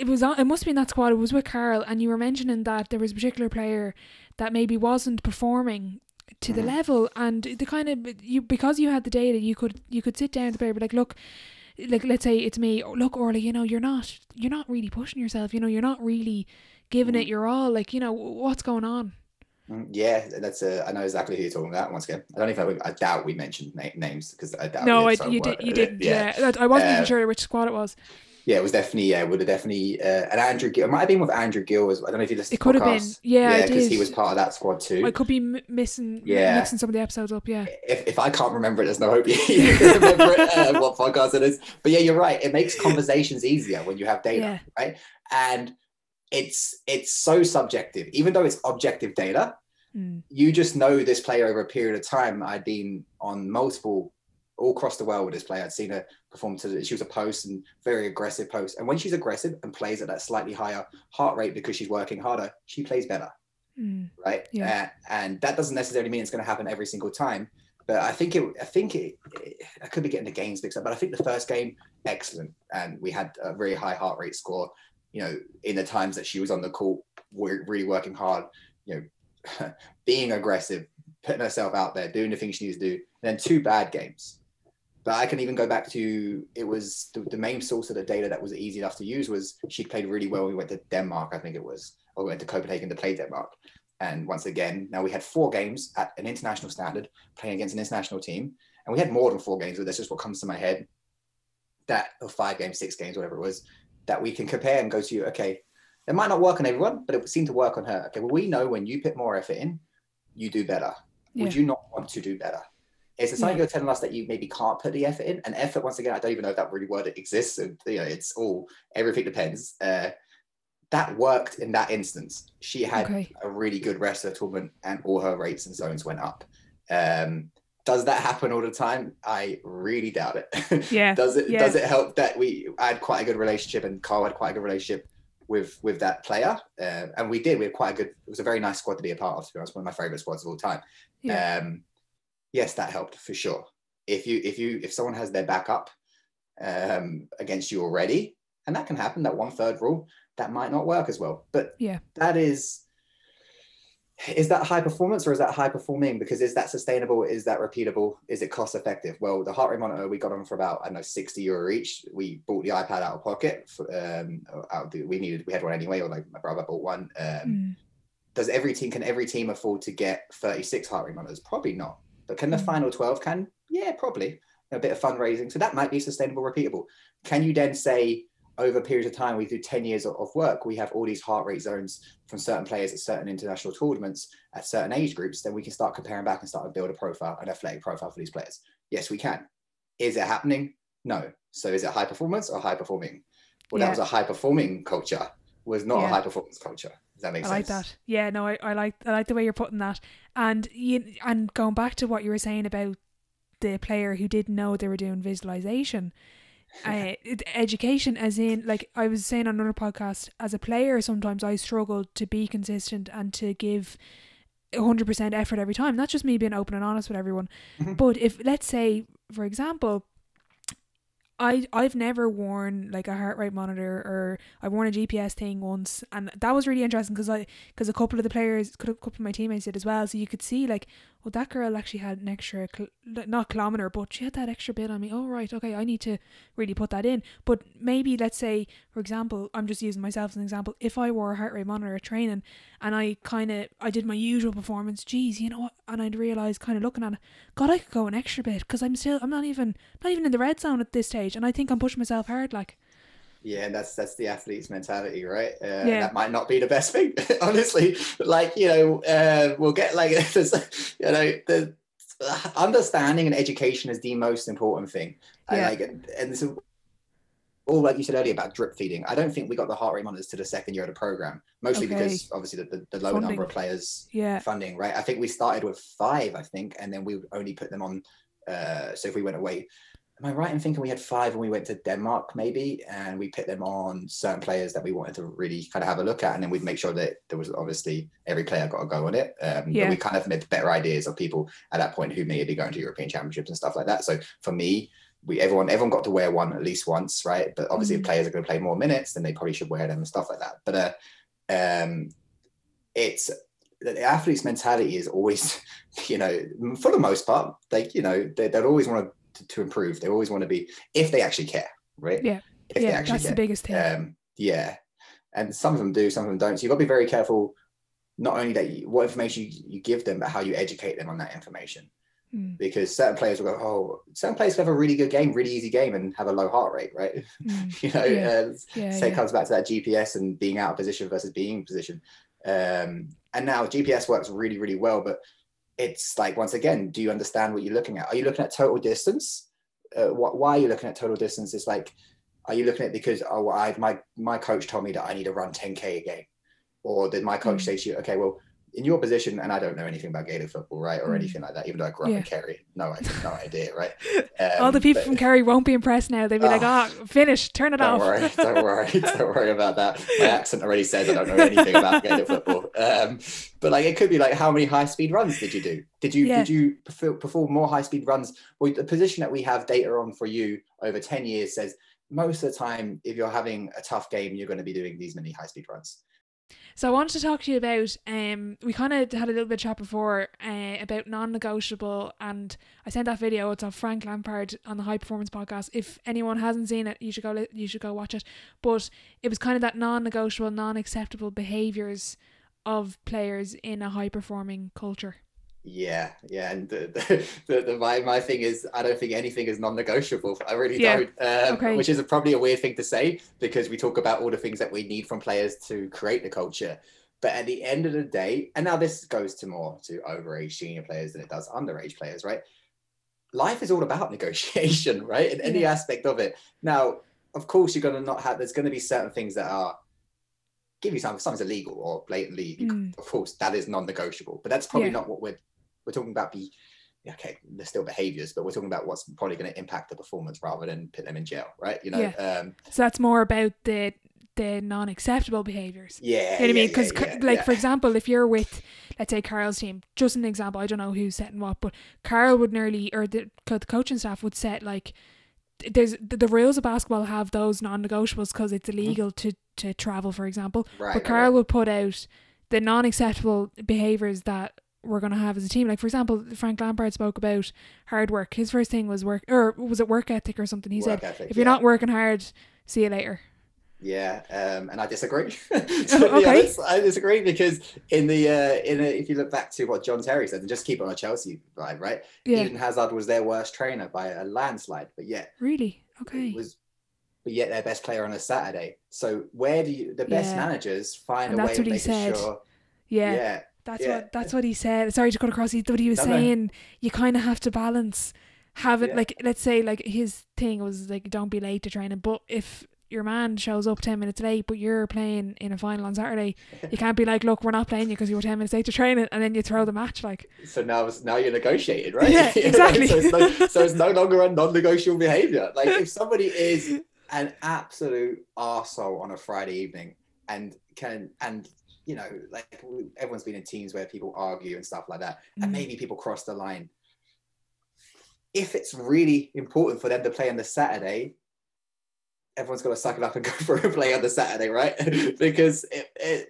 must have been that squad, it was with Carl, and you were mentioning that there was a particular player that maybe wasn't performing to the level, and the kind of, because you had the data, you could sit down with the player, but look, let's say it's me, look, Orla, you're not really pushing yourself, you're not really giving it your all, what's going on? Yeah, I know exactly who you're talking about. Once again, I doubt we mentioned names, because I doubt. No, you didn't. Yeah, I wasn't even sure which squad it was. Yeah, it was definitely, yeah, would have definitely, and Andrew Gill, it might have been with Andrew Gill as well. I don't know if you listened It to the could have been. podcast. Yeah, I Yeah, because did. he was part of that squad I too. could be mixing Yeah. some of the episodes up. Yeah. If I can't remember it, there's no hope you can remember it, what podcast it is. But yeah, you're right. It makes conversations easier when you have data, right? And it's so subjective, even though it's objective data. You just know this player over a period of time. I'd been on multiple all across the world with this player. I'd seen her perform she was a post and very aggressive post. And when she's aggressive and plays at that slightly higher heart rate because she's working harder, she plays better. Right. Yeah. And that doesn't necessarily mean it's going to happen every single time. But I think I could be getting the games mixed up, but I think the first game, excellent. And we had a very high heart rate score, you know, in the times that she was on the court, we're really working hard, you know, being aggressive, putting herself out there, doing the things she needs to do. And then 2 bad games. But I can even go back to, it was the main source of the data that was easy enough to use was she played really well when we went to Denmark, I think it was, or we went to Copenhagen to play Denmark. And once again, now we had 4 games at an international standard playing against an international team. And we had more than 4 games, but that's just what comes to my head. Or 5 games, 6 games, whatever it was, that we can compare and go to, okay, it might not work on everyone, but it seemed to work on her. Okay, well, we know when you put more effort in, you do better. Would you not want to do better? Is it something you're telling us that you maybe can't put the effort in? And effort, once again, I don't even know if that really word exists. And, you know, it's all, everything depends. That worked in that instance. She had a really good rest of the tournament and all her rates and zones went up. Does that happen all the time? I really doubt it. Yeah. Does it help that we had quite a good relationship and Carl had quite a good relationship with that player? And we had quite a good, it was a very nice squad to be a part of, to be honest, one of my favorite squads of all time. Yeah. Yes, that helped for sure. If someone has their back up against you already, and that can happen, that 1/3 rule, that might not work as well. But that is that high performance or is that high performing? Because is that sustainable? Is that repeatable? Is it cost effective? Well, the heart rate monitor, we got on for about, I don't know, €60 each. We bought the iPad out of pocket. We had one anyway, or like my brother bought one. Can every team afford to get 36 heart rate monitors? Probably not. But can the final 12 can? Yeah, probably. A bit of fundraising. So that might be sustainable, repeatable. Can you then say, over a period of time, we do 10 years of work, we have all these heart rate zones from certain players at certain international tournaments at certain age groups, then we can start comparing back and start to build a profile, an athletic profile for these players. Yes, we can. Is it happening? No. So is it high performance or high performing? Well, that was a high performing culture, was not a high performance culture. Does that make sense? I like that. Yeah, no, I like the way you're putting that. And going back to what you were saying about the player who didn't know they were doing visualization, education, as in, like I was saying on another podcast, as a player sometimes I struggle to be consistent and to give 100% effort every time. That's just me being open and honest with everyone. But if, let's say, for example, I've never worn like a heart rate monitor, or I've worn a GPS thing once, and that was really interesting because a couple of the players, a couple of my teammates did as well, so you could see like, well, that girl actually had an extra not kilometer, but she had that extra bit on me. Oh right, okay, I need to really put that in. But maybe, let's say, for example, I'm just using myself as an example, if I wore a heart rate monitor at training and I did my usual performance, geez, you know what, and I'd realise, kind of looking at it, God, I could go an extra bit because I'm not even in the red zone at this stage, and I think I'm pushing myself hard, like. Yeah, that's the athlete's mentality, right? That might not be the best thing, honestly. Like, you know, we'll get like this, you know, the understanding and education is the most important thing. And this is all, like you said earlier, about drip feeding. I don't think we got the heart rate monitors to the second year of the program, mostly because obviously the lower number of players, funding, right? I think we started with 5, I think, and then we would only put them on. So if we went away. Am I right in thinking we had 5 when we went to Denmark, maybe, and we put them on certain players that we wanted to really kind of have a look at, and then we'd make sure that there was obviously every player got a go on it. But we kind of made better ideas of people at that point who may be going to European Championships and stuff like that. So for me, everyone got to wear one at least once, right? But obviously, if players are going to play more minutes, then they probably should wear them and stuff like that. But it's the athlete's mentality is always, you know, for the most part, they'll always want to improve. They always want to be, if they actually care, right? If they actually that's care. The biggest thing. And some of them do, some of them don't. So you've got to be very careful, not only that what information you give them, but how you educate them on that information. Because certain players will go, oh, certain players have a really good game, really easy game, and have a low heart rate, right? Say it comes back to that GPS and being out of position versus being in position. And now GPS works really, really well, but it's like, once again, do you understand what you're looking at? Are you looking at total distance? Why are you looking at total distance? It's like, are you looking at because, my coach told me that I need to run 10K a game? Or did my coach say to you, okay, well, in your position, and I don't know anything about Gaelic football, right, or anything like that, even though I grew up in Kerry, no idea, right? All the people from Kerry won't be impressed now. They'll be like, finish, turn it off. Don't worry about that. My accent already says I don't know anything about Gaelic football. But like, it could be like, how many high-speed runs did you do? Did you perform more high-speed runs? Well, the position that we have data on for you over 10 years says most of the time, if you're having a tough game, you're going to be doing these many high-speed runs. So I wanted to talk to you about, we kind of had a little bit of chat before about non-negotiable, and I sent that video. It's of Frank Lampard on the High Performance podcast. If anyone hasn't seen it, you should go watch it. But it was kind of that non-negotiable, non-acceptable behaviours of players in a high-performing culture. Yeah, and my thing is, I don't think anything is non-negotiable. I really don't. Which is probably a weird thing to say, because we talk about all the things that we need from players to create the culture. But at the end of the day, and now this goes more to overage senior players than it does underage players, right? Life is all about negotiation, right? In any aspect of it. Now, of course, you're going to there's going to be certain things that are give you something's illegal or blatantly, of course, that is non-negotiable. But that's probably not what we're talking about. There's still behaviors, but we're talking about what's probably going to impact the performance rather than put them in jail, right? So that's more about the non-acceptable behaviors. You know what I mean? Because for example, if you're with, let's say, Carl's team, just an example, I don't know who's setting what, but Carl would the coaching staff would set, like, there's the rules of basketball have those non-negotiables because it's illegal to travel, for example. But Carl would put out the non-acceptable behaviours that we're going to have as a team. Like, for example, Frank Lampard spoke about hard work. His first thing was work, or was it work ethic or something? He said, if you're not working hard, see you later. And I disagree. To be honest, I disagree, because if you look back to what John Terry said, and just keep it on a Chelsea vibe, right? Eden Hazard was their worst trainer by a landslide, but yet their best player on a Saturday. So where do the best managers find a way of making sure? That's what he said. Sorry to cut across. But he was saying you kind of have to balance having, like, let's say, like, his thing was like, don't be late to training. But if your man shows up 10 minutes late, but you're playing in a final on Saturday, you can't be like, look, we're not playing you because you were 10 minutes late to training, and then you throw the match. Like, so now you're negotiated, right? Yeah, exactly. so it's no longer a non-negotiable behavior. Like, if somebody is an absolute arsehole on a Friday evening and like, everyone's been in teams where people argue and stuff like that, and maybe people cross the line. If it's really important for them to play on the Saturday, everyone's got to suck it up and go for a play on the Saturday, right? Because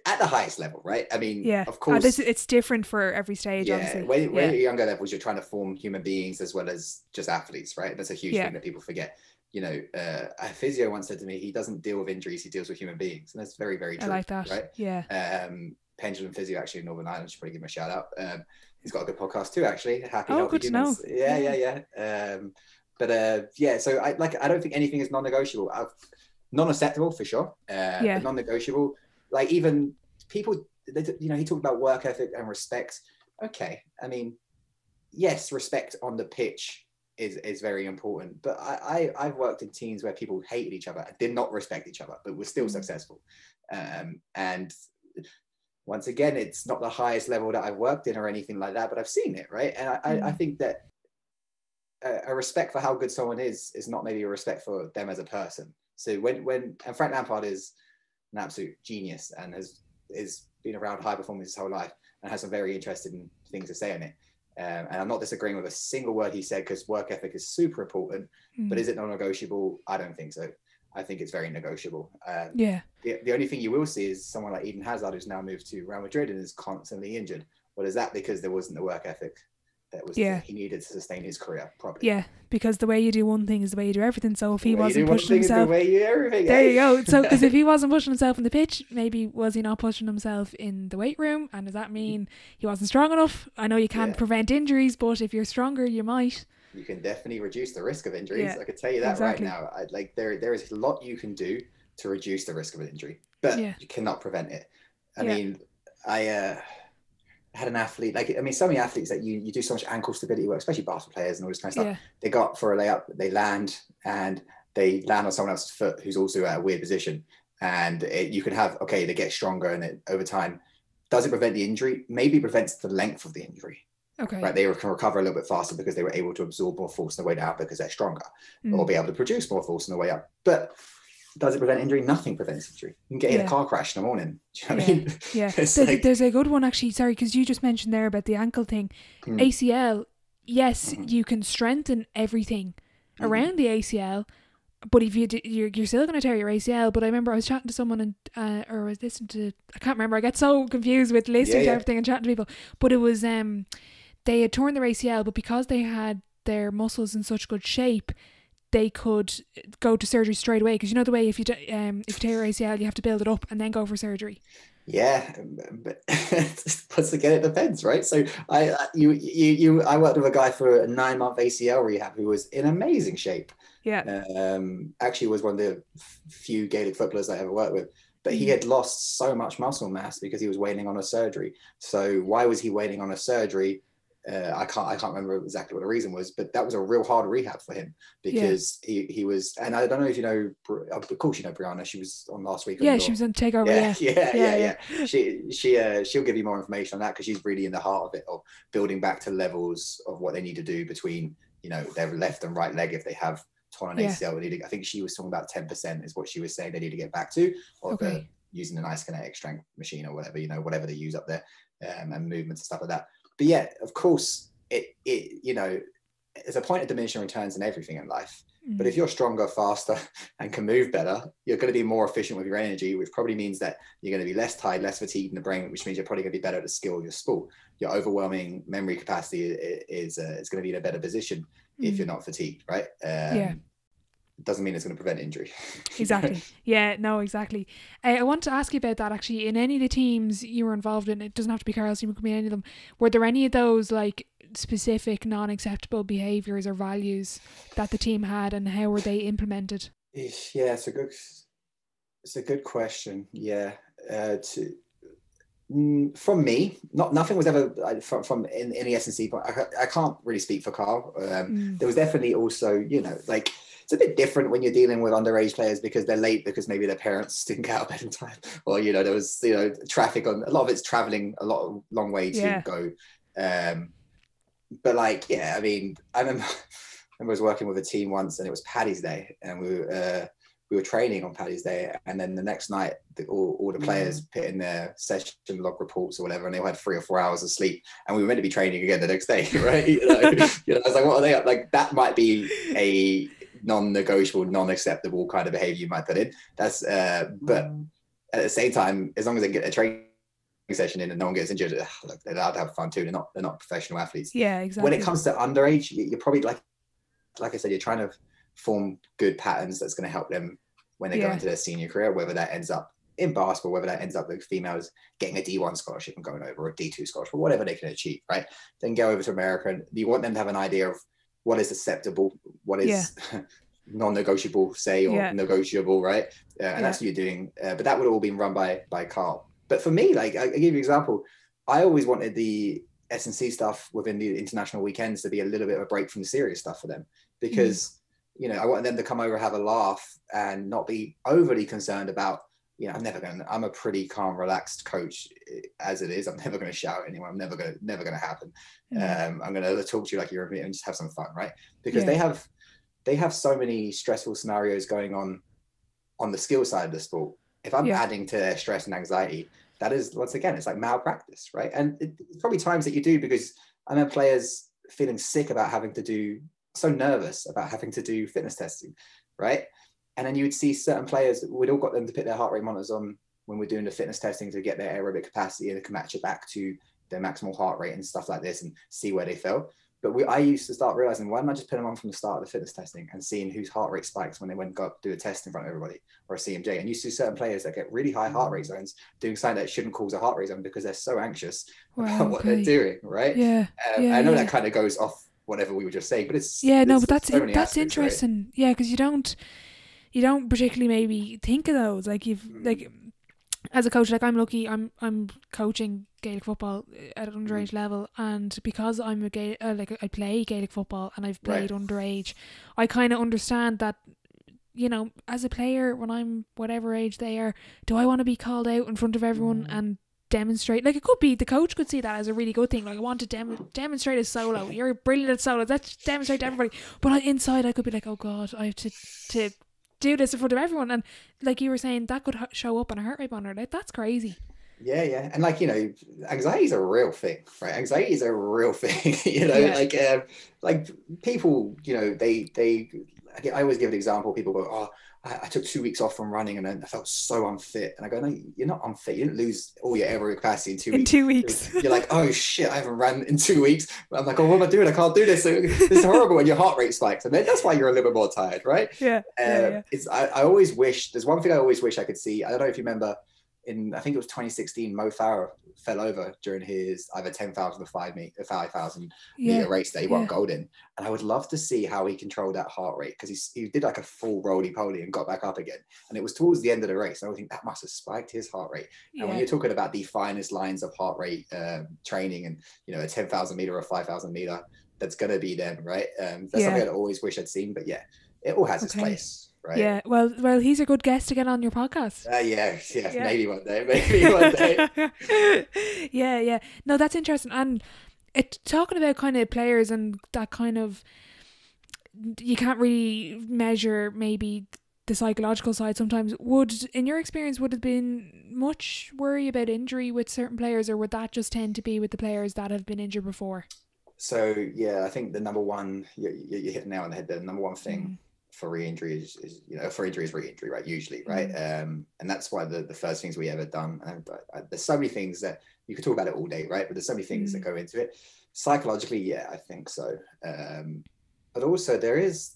at the highest level, right? I mean, of course, it's different for every stage. Obviously, when you're younger levels, you're trying to form human beings as well as just athletes, right? That's a huge thing that people forget. A physio once said to me, he doesn't deal with injuries, he deals with human beings, and that's very, very true. I like that, right? Pendulum Physio, actually, in Northern Ireland, should probably give him a shout out. He's got a good podcast too, actually. Happy Healthy Humans. So I don't think anything is non-negotiable. Non-acceptable for sure. But non-negotiable. Like, even people, he talked about work ethic and respect. Okay, I mean, yes, respect on the pitch is very important. But I've worked in teams where people hated each other, did not respect each other, but were still successful. And once again, it's not the highest level that I've worked in or anything like that, but I've seen it, right? And I think that a respect for how good someone is not maybe a respect for them as a person. So and Frank Lampard is an absolute genius and is been around high performance his whole life and has some very interesting things to say on it. And I'm not disagreeing with a single word he said, because work ethic is super important. But is it non-negotiable? I don't think so. I think it's very negotiable. The only thing you will see is someone like Eden Hazard, who's now moved to Real Madrid and is constantly injured. Well, is that because there wasn't the work ethic? that he needed to sustain his career properly. Yeah, because the way you do one thing is the way you do everything. So if he wasn't pushing himself, there you go. So because if he wasn't pushing himself in the pitch, maybe was he not pushing himself in the weight room? And does that mean he wasn't strong enough? I know you can't prevent injuries, but if you're stronger, you might. You can definitely reduce the risk of injuries. I could tell you that right now. There is a lot you can do to reduce the risk of an injury, but you cannot prevent it. I mean, I had an athlete, so many athletes that you do so much ankle stability work, especially basketball players and all this kind of stuff. They got for a layup, they land on someone else's foot who's also at a weird position. And you can have, they get stronger, and it over time, does it prevent the injury? Maybe prevents the length of the injury. Okay. Right. They can recover a little bit faster because they were able to absorb more force on the way down because they're stronger, or be able to produce more force on the way up. But does it prevent injury? Nothing prevents injury. You can get in a car crash in the morning. Do you know what I mean? Yeah. There's a good one actually. Sorry, because you just mentioned there about the ankle thing. ACL. Yes, you can strengthen everything around the ACL, but if you're still going to tear your ACL. But I remember I was chatting to someone or I was listening to, I can't remember. I get so confused with listening to everything and chatting to people. But it was they had torn their ACL, but because they had their muscles in such good shape, they could go to surgery straight away. Because you know the way if you tear your ACL, you have to build it up and then go for surgery. Yeah, but once again, it depends, right? So I worked with a guy for a 9-month ACL rehab who was in amazing shape. Yeah. Actually was one of the few Gaelic footballers I ever worked with. But he had lost so much muscle mass because he was waiting on a surgery. So why was he waiting on a surgery? I can't remember exactly what the reason was, but that was a real hard rehab for him because he was, and I don't know if you know, of course you know Brianna, she was on last week. Yeah, she was on Takeover. Yeah. She'll give you more information on that because she's really in the heart of it, of building back to levels of what they need to do between, their left and right leg if they have torn an ACL. I think she was talking about 10% is what she was saying they need to get back to, or using an isokinetic strength machine or whatever, whatever they use up there, and movements and stuff like that. But yeah, of course, it there's a point of diminishing returns in everything in life. But if you're stronger, faster, and can move better, you're going to be more efficient with your energy, which probably means that you're going to be less tired, less fatigued in the brain, which means you're probably going to be better at the skill of your sport. Your overwhelming memory capacity is going to be in a better position if you're not fatigued, right? Doesn't mean it's going to prevent injury. Exactly. Yeah, no, exactly. I want to ask you about that actually. In any of the teams you were involved in, it doesn't have to be Carl's team, it could be any of them, were there any of those like specific non-acceptable behaviours or values that the team had, and how were they implemented? Yeah, it's a good question. Yeah. From me, nothing was ever from in the S&C, but I can't really speak for Carl. There was definitely also, it's a bit different when you're dealing with underage players because they're late because maybe their parents didn't get out of bed in time, or there was traffic on a lot of it's traveling a long way to go. But I remember I was working with a team once, and it was Paddy's Day, and we were training on Paddy's Day, and then the next night all the players put in their session log reports or whatever, and they all had 3 or 4 hours of sleep, and we were meant to be training again the next day, right? I was like, what are they up? Like, that might be a non-negotiable, non-acceptable kind of behavior you might put in. That's but at the same time, as long as they get a training session in and no one gets injured, look, they're allowed to have fun too. They're not professional athletes. Yeah, exactly. When it comes to underage, you're probably like I said, you're trying to form good patterns that's going to help them when they go into their senior career, whether that ends up in basketball, whether that ends up with females getting a D1 scholarship and going over, or a D2 scholarship, or whatever they can achieve, right? Then go over to America, and you want them to have an idea of what is acceptable, what is non-negotiable, say, or negotiable, right? And that's what you're doing. But that would have all been run by Carl. But for me, I give you an example. I always wanted the S&C stuff within the international weekends to be a little bit of a break from the serious stuff for them, because I wanted them to come over, have a laugh, and not be overly concerned about, I'm a pretty calm, relaxed coach as it is. I'm never going to shout at anyone. I'm never going to happen. I'm going to talk to you like you're a and just have some fun, right? Because they have so many stressful scenarios going on the skill side of the sport. If I'm adding to their stress and anxiety, that is, once again, it's like malpractice, right? And it's probably times that you do, because I know players feeling sick about so nervous about having to do fitness testing, right? And then you would see certain players, we'd all got them to put their heart rate monitors on when we're doing the fitness testing to get their aerobic capacity, and they can match it back to their maximal heart rate and stuff like this and see where they fell. But I used to start realizing, why don't I just put them on from the start of the fitness testing and seeing whose heart rate spikes when they went and go do a test in front of everybody or a CMJ. And you see certain players that get really high heart rate zones doing something that shouldn't cause a heart rate zone because they're so anxious about what they're doing, right? I know that kind of goes off whatever we were just saying, but it's but that's so that's interesting, right? Yeah, because you don't particularly maybe think of those, like like as a coach, like I'm lucky, I'm coaching Gaelic football at an underage level, and because I'm a I play Gaelic football and I've played underage, I kind of understand that, you know, as a player, when I'm whatever age they are, do I want to be called out in front of everyone and demonstrate? Like, it could be the coach could see that as a really good thing, like, I want to demonstrate a solo, you're brilliant at solo, let's demonstrate to everybody. But inside I could be like, oh god, I have to do this in front of everyone. And like you were saying, that could show up on a heart rate monitor. Like, that's crazy. Yeah. And like, you know, anxiety is a real thing, right? Anxiety is a real thing. You know, like people, you know, I always give an example. People go, oh, I took 2 weeks off from running and then I felt so unfit. And I go, no, you're not unfit. You didn't lose all your aerobic capacity in 2 weeks. You're like, oh shit, I haven't run in 2 weeks. I'm like, oh, what am I doing? I can't do this. So this is horrible. And your heart rate spikes. And then that's why you're a little bit more tired, right? I always wish, there's one thing I always wish I could see. I don't know if you remember, I think it was 2016, Mo Farah fell over during his either 10,000 or 5,000 meter race that he won gold in. And I would love to see how he controlled that heart rate, because he did like a full roly-poly and got back up again. And it was towards the end of the race. And I think that must have spiked his heart rate. And when you're talking about the finest lines of heart rate training and, you know, a 10,000 meter or 5,000 meter, that's going to be them, right? That's something I'd always wish I'd seen. But yeah, it all has its place. Right. Yeah, well, he's a good guest to get on your podcast. Maybe one day. Yeah. No, that's interesting. And talking about kind of players and that kind of, you can't really measure maybe the psychological side sometimes. In your experience, would have been much worry about injury with certain players, or would that just tend to be with the players that have been injured before? So yeah, I think the number one, you hit the nail on the head. The number one thing for re-injury is, you know, for injury is re-injury, right? Usually, right? And that's why the first things we ever done, and there's so many things that you could talk about it all day, right? But there's so many things that go into it. Psychologically, yeah, I think so. But also there's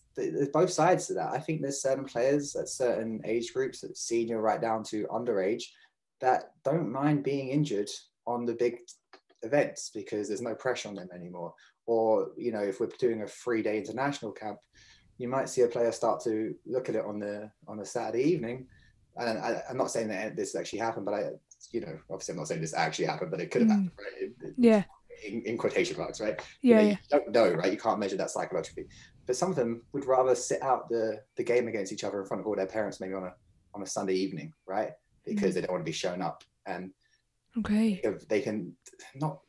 both sides to that. I think there's certain players at certain age groups, at senior right down to underage, that don't mind being injured on the big events because there's no pressure on them anymore. Or, you know, if we're doing a 3-day international camp, you might see a player start to look at it on a Saturday evening. And I'm not saying that this actually happened, but obviously I'm not saying this actually happened, but it could have happened, right? In quotation marks, right? You don't know, right? You can't measure that psychologically. But some of them would rather sit out the game against each other in front of all their parents, maybe on a Sunday evening, right? Because they don't want to be shown up. And they can not.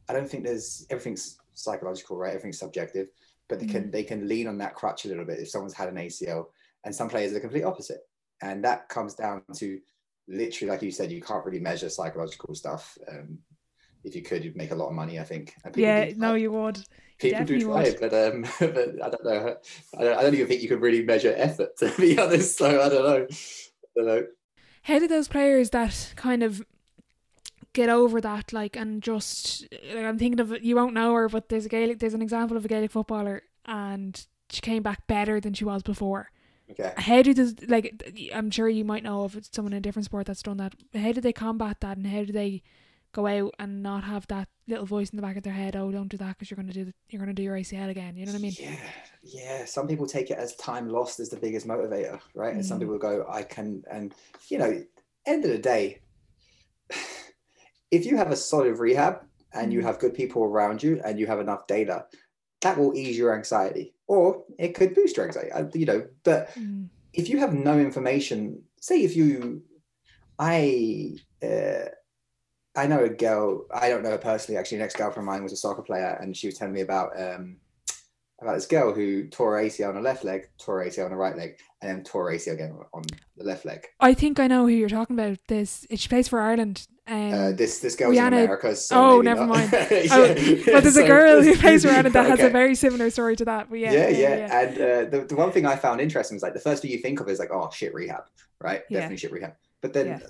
I don't think everything's psychological, right? Everything's subjective. But they can lean on that crutch a little bit if someone's had an ACL, and some players are the complete opposite. And that comes down to literally, like you said, you can't really measure psychological stuff. If you could, you'd make a lot of money, I think. You would. People do try it, but I don't know. I don't even think you could really measure effort, to be honest. So I don't know. How did those players that kind of get over that, like, and just, like, I'm thinking of, you won't know her, but there's an example of a Gaelic footballer and she came back better than she was before. Okay. How do this, like, I'm sure you might know of someone in a different sport that's done that. How do they combat that, and how do they go out and not have that little voice in the back of their head, oh, don't do that because you're going to do your ACL again, you know what I mean? Yeah. Some people take it as time lost as the biggest motivator, right? And some people go, I can, and, you know, end of the day, if you have a solid rehab and you have good people around you and you have enough data, that will ease your anxiety, or it could boost your anxiety, you know. But if you have no information, say I know a girl, I don't know her personally, actually, an ex-girlfriend of mine was a soccer player, and she was telling me about this girl who tore her ACL on the left leg, tore her ACL on the right leg, and then tore her ACL again on the left leg. I think I know who you're talking about. She plays for Ireland. This girl's in America. So never mind. But there's a girl who plays for Ireland that has a very similar story to that. But And the one thing I found interesting was, like, the first thing you think of is like, oh, shit rehab, right? Definitely shit rehab. But then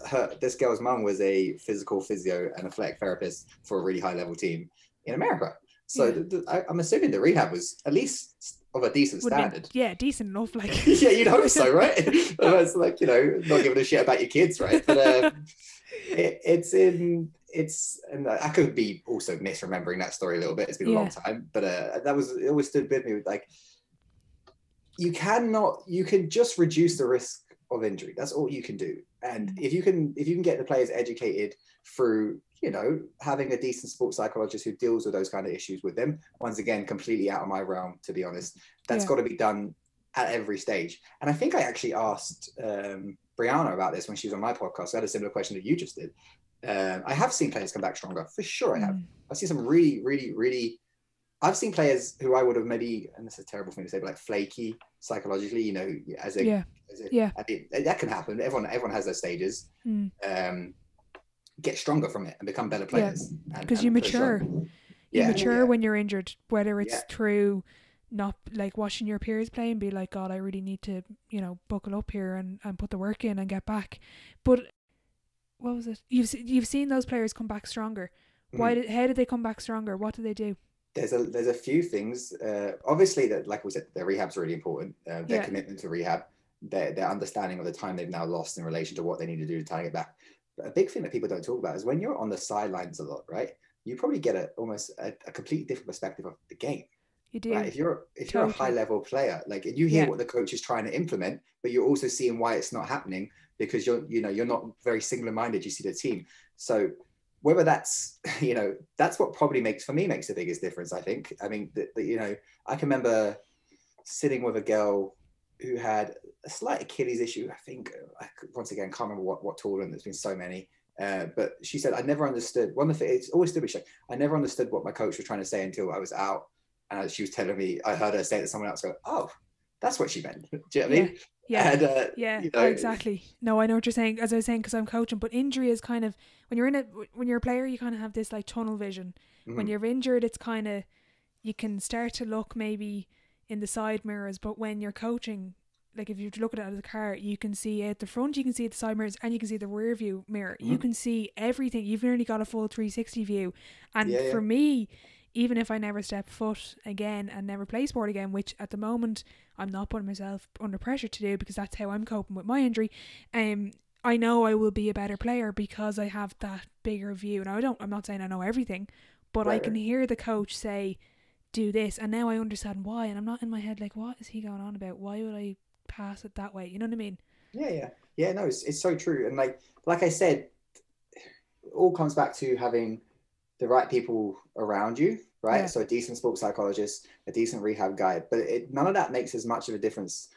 this girl's mum was a physical physio and athletic therapist for a really high level team in America. So I'm assuming the rehab was at least of a decent standard. Decent enough. Like yeah, you'd hope so, right? It's like, you know, not giving a shit about your kids, right? But and I could be also misremembering that story a little bit. It's been a long time, but it always stood with me. Like, you can just reduce the risk of injury. That's all you can do. And if you can get the players educated through, you know, having a decent sports psychologist who deals with those kind of issues with them, once again, completely out of my realm, to be honest, that's got to be done at every stage. And I think I actually asked Brianna about this when she was on my podcast. I had a similar question that you just did. I have seen players come back stronger, for sure. I have. I've seen some really, really, really. I've seen players who I would have maybe, and this is a terrible thing to say, but like flaky psychologically, you know, I mean, that can happen. Everyone has their stages. Get stronger from it and become better players. Because you mature. You mature when you're injured, whether it's through not like watching your peers play and be like, God, I really need to, you know, buckle up here and put the work in and get back. But what was it? You've seen those players come back stronger. How did they come back stronger? What did they do? There's a few things. Obviously, that, like we said, their rehab's really important. Their commitment to rehab, their understanding of the time they've now lost in relation to what they need to do to try to get back. But a big thing that people don't talk about is when you're on the sidelines a lot, right? You probably get almost a completely different perspective of the game. You do. Right? If you're a high level player, like, and you hear what the coach is trying to implement, but you're also seeing why it's not happening because you're not very singular minded. You see the team. So whether that's, you know, that's what probably makes the biggest difference, I think. I mean, you know, I can remember sitting with a girl who had a slight Achilles issue. I think, once again, can't remember what tournament. There's been so many. But she said, I never understood. One of the things, it's always stood with me. I never understood what my coach was trying to say until I was out. And she was telling me, I heard her say it to someone else, go, oh, that's what she meant. Do you know what I mean? Yeah. And, you know, exactly. No, I know what you're saying. As I was saying, because I'm coaching, but injury is kind of, when you're a player, you kind of have this like tunnel vision. When you're injured, it's kind of, you can start to look maybe in the side mirrors, but when you're coaching, like if you look at it as a car, you can see out the front, you can see the side mirrors, and you can see the rear view mirror. You can see everything. You've nearly got a full 360 view. And for me, even if I never step foot again and never play sport again, which at the moment I'm not putting myself under pressure to do because that's how I'm coping with my injury, I know I will be a better player because I have that bigger view. And I'm not saying I know everything, but I can hear the coach say, do this, and now I understand why, and I'm not in my head like, what is he going on about? Why would I pass it that way? You know what I mean? Yeah, no, it's so true. And like I said, it all comes back to having the right people around you, right? So a decent sports psychologist, a decent rehab guy, but none of that makes as much of a difference,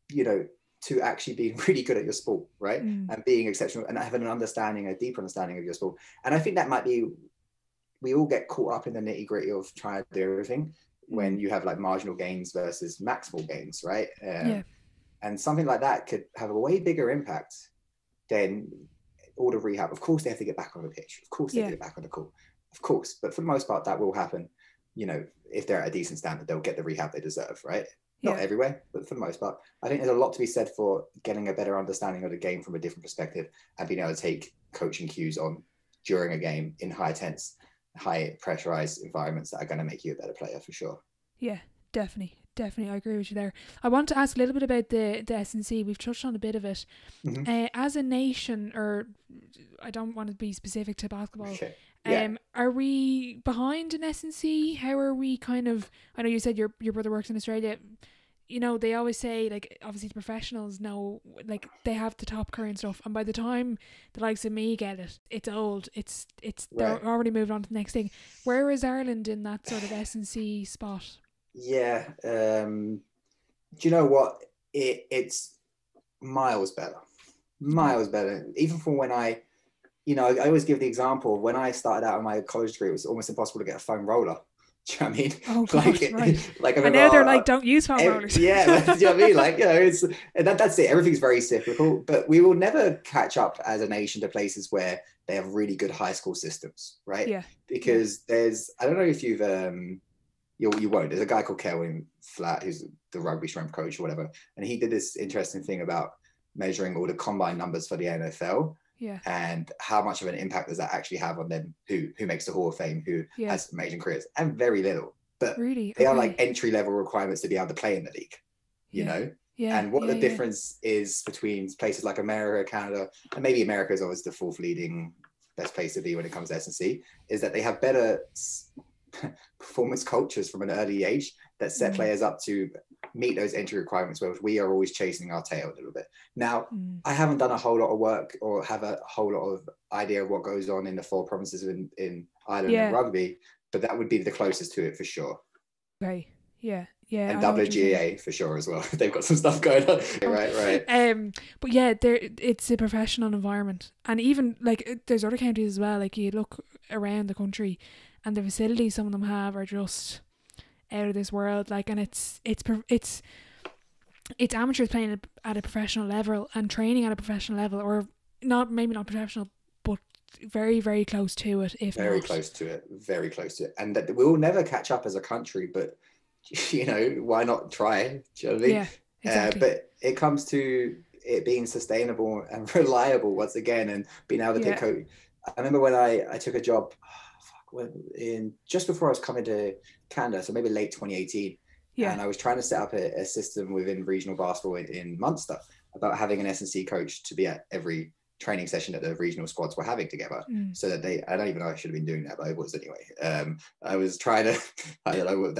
you know, to actually being really good at your sport, right? And being exceptional and having a deeper understanding of your sport. And I think that might be, we all get caught up in the nitty gritty of trying to do everything when you have like marginal gains versus maximal gains, right? And something like that could have a way bigger impact than all the rehab. Of course, they have to get back on the pitch. Of course, they have to get back on the court. Of course, but for the most part, that will happen. You know, if they're at a decent standard, they'll get the rehab they deserve, right? Not everywhere, but for the most part, I think there's a lot to be said for getting a better understanding of the game from a different perspective and being able to take coaching cues on during a game in high tense, high pressurized environments that are going to make you a better player for sure. Yeah, definitely. I agree with you there. I want to ask a little bit about the S&C. We've touched on a bit of it. As a nation, or I don't want to be specific to basketball, are we behind in S&C? How are we kind of, I know you said your brother works in Australia. You know, they always say, like, obviously the professionals know, like, they have the top current stuff, and by the time the likes of me get it, it's old. It's they're already moved on to the next thing. Where is Ireland in that sort of S&C spot? Yeah, do you know what? It's miles better. Even from when I always give the example of when I started out on my college degree, it was almost impossible to get a foam roller. Do you know what I mean? Oh, gosh, right. And now they're like, don't use foam rollers. Yeah, do you know what I mean? Like, you know, that's it. Everything's very cyclical, but we will never catch up as a nation to places where they have really good high school systems, right? Yeah. Because I don't know if you've, you won't. There's a guy called Kerr Flat, who's the rugby strength coach or whatever, and he did this interesting thing about measuring all the combine numbers for the NFL. Yeah. And how much of an impact does that actually have on them who makes the Hall of Fame, who has amazing careers? And very little. But really? They are like entry level requirements to be able to play in the league, you know? Yeah. And what the difference is between places like America, Canada, and maybe America is always the fourth leading best place to be when it comes to S&C, is that they have better performance cultures from an early age that set players up to meet those entry requirements, whereas we are always chasing our tail a little bit. Now, I haven't done a whole lot of work or have a whole lot of idea of what goes on in the four provinces in Ireland and rugby, but that would be the closest to it for sure. Okay. Yeah. Yeah. And WGA for sure as well. They've got some stuff going on. Right. But yeah, it's a professional environment. And even like there's other counties as well. Like you look around the country and the facilities some of them have are just out of this world. Like, and it's amateurs playing at a professional level and training at a professional level, or maybe not professional, but very, very close to it. Very close to it. And that we'll never catch up as a country, but you know, why not try? Do you know what I mean? Yeah, exactly. But it comes to it being sustainable and reliable once again, and being able to pick coach. I remember when I took a job in just before I was coming to Canada, so maybe late 2018. And I was trying to set up a system within regional basketball in Munster about having an S&C coach to be at every training session that the regional squads were having together, so that I don't even know I should have been doing that, but I was anyway. I was trying to, I don't know,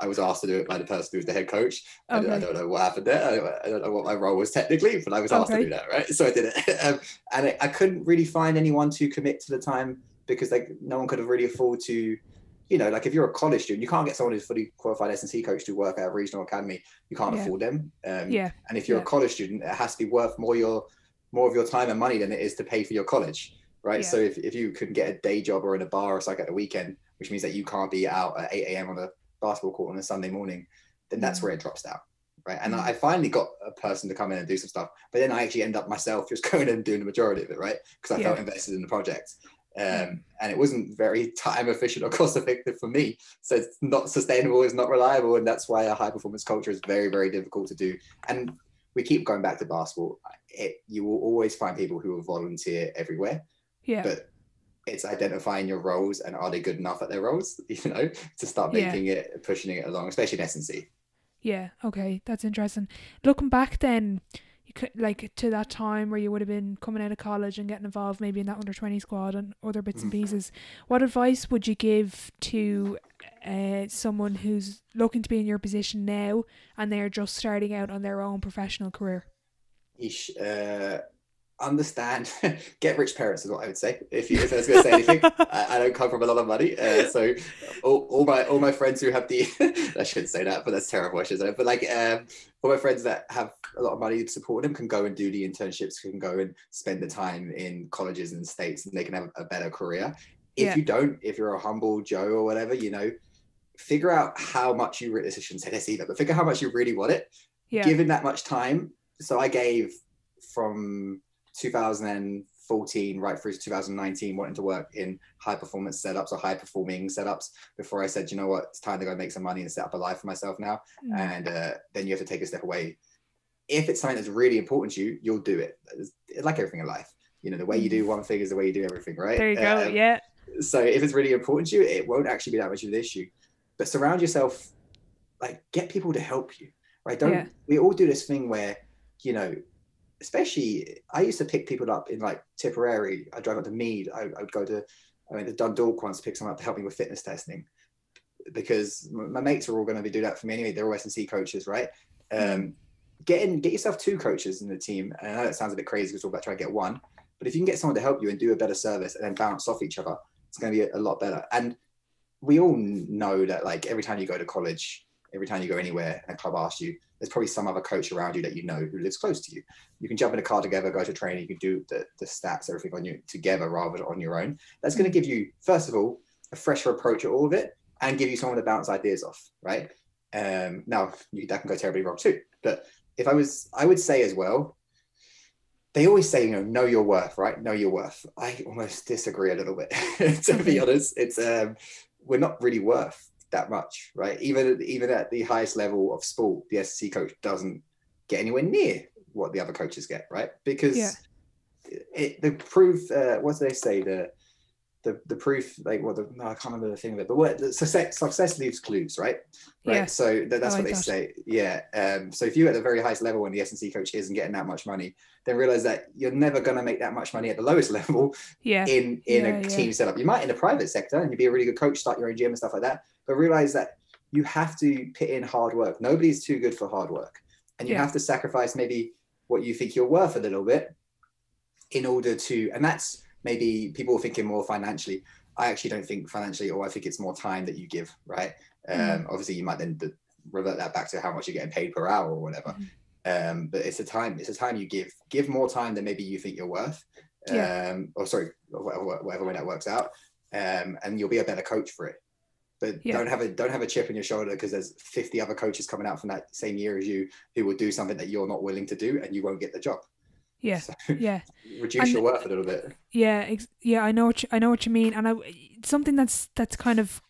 I was asked to do it by the person who was the head coach. I don't know what happened there. I don't know what my role was technically, but I was asked to do that, right? So I did it. And I couldn't really find anyone to commit to the time, because like no one could have really afford to, you know, like if you're a college student, you can't get someone who's fully qualified S&C coach to work at a regional academy. You can't afford them. And if you're a college student, it has to be worth more of your time and money than it is to pay for your college, right? So if you can get a day job or in a bar or something at the weekend, which means that you can't be out at 8 a.m. on a basketball court on a Sunday morning, then that's where it drops down, right? And I finally got a person to come in and do some stuff, but then I actually end up myself just going in and doing the majority of it, right? Because I felt invested in the project. And it wasn't very time efficient or cost effective for me. So it's not sustainable, it's not reliable. And that's why a high performance culture is very, very difficult to do. And we keep going back to basketball. You will always find people who will volunteer everywhere. But it's identifying your roles and are they good enough at their roles, you know, to start making it, pushing it along, especially in S&C. Yeah. Okay. That's interesting. Looking back then, you could, like, to that time where you would have been coming out of college and getting involved maybe in that under 20 squad and other bits and pieces, what advice would you give to someone who's looking to be in your position now and they're just starting out on their own professional career? Understand, get rich parents is what I would say. If I was going to say anything, I don't come from a lot of money, so all my friends who have the I shouldn't say that, but that's terrible, I should say. But like all my friends that have a lot of money to support them can go and do the internships, can go and spend the time in colleges and states, and they can have a better career. If you don't, if you're a humble Joe or whatever, you know, figure out how much you really, I shouldn't say this either, but figure out how much you really want it. Given that much time. So I gave from 2014 right through to 2019 wanting to work in high performance setups or high performing setups before I said, you know what, it's time to go make some money and set up a life for myself now. And then you have to take a step away. If it's something that's really important to you, you'll do it. It's like everything in life, you know, the way you do one thing is the way you do everything, right? There you go. So if it's really important to you, it won't actually be that much of an issue. But surround yourself, like, get people to help you, right? We all do this thing where, you know, especially I used to pick people up in like Tipperary. I drove up to Mead. I would go to, I went to Dundalk once to pick someone up to help me with fitness testing, because my mates are all going to be doing that for me anyway. They're all S&C coaches, right? Get yourself 2 coaches in the team. And I know it sounds a bit crazy because we're about trying to get one, but if you can get someone to help you and do a better service and then bounce off each other, it's going to be a lot better. And we all know that, like, every time you go to college, every time you go anywhere and a club asks you, there's probably some other coach around you that you know who lives close to you. You can jump in a car together, go to training, you can do the stats, everything on you together rather than on your own. That's going to give you, first of all, a fresher approach at all of it and give you someone to bounce ideas off, right? Now, that can go terribly wrong too. But I would say as well, they always say, you know your worth, right? Know your worth. I almost disagree a little bit, to be honest. It's we're not really worth that much, right? Even at the highest level of sport, the S&C coach doesn't get anywhere near what the other coaches get, right? Yeah. Because the proof, what do they say? The proof, like, well, no, I can't remember the thing of it, but what success leaves clues, right? Yeah. So that's I what like they that. say. Yeah. So if you're at the very highest level and the S&C coach isn't getting that much money, then realize that you're never going to make that much money at the lowest level Yeah. in a team setup. You might in the private sector and you'd be a really good coach, start your own gym and stuff like that, but realize that you have to put in hard work. Nobody's too good for hard work, and you have to sacrifice maybe what you think you're worth a little bit in order to, and that's maybe people thinking more financially. I actually don't think financially, or I think it's more time that you give, right? Obviously you might then revert that back to how much you're getting paid per hour or whatever. But it's a time you give more time than maybe you think you're worth. Or whatever way that works out. And you'll be a better coach for it. But don't have a chip on your shoulder because there's 50 other coaches coming out from that same year as you who will do something that you're not willing to do, and you won't get the job. Yeah. So And reduce your worth a little bit. I know what you mean, and something that's kind of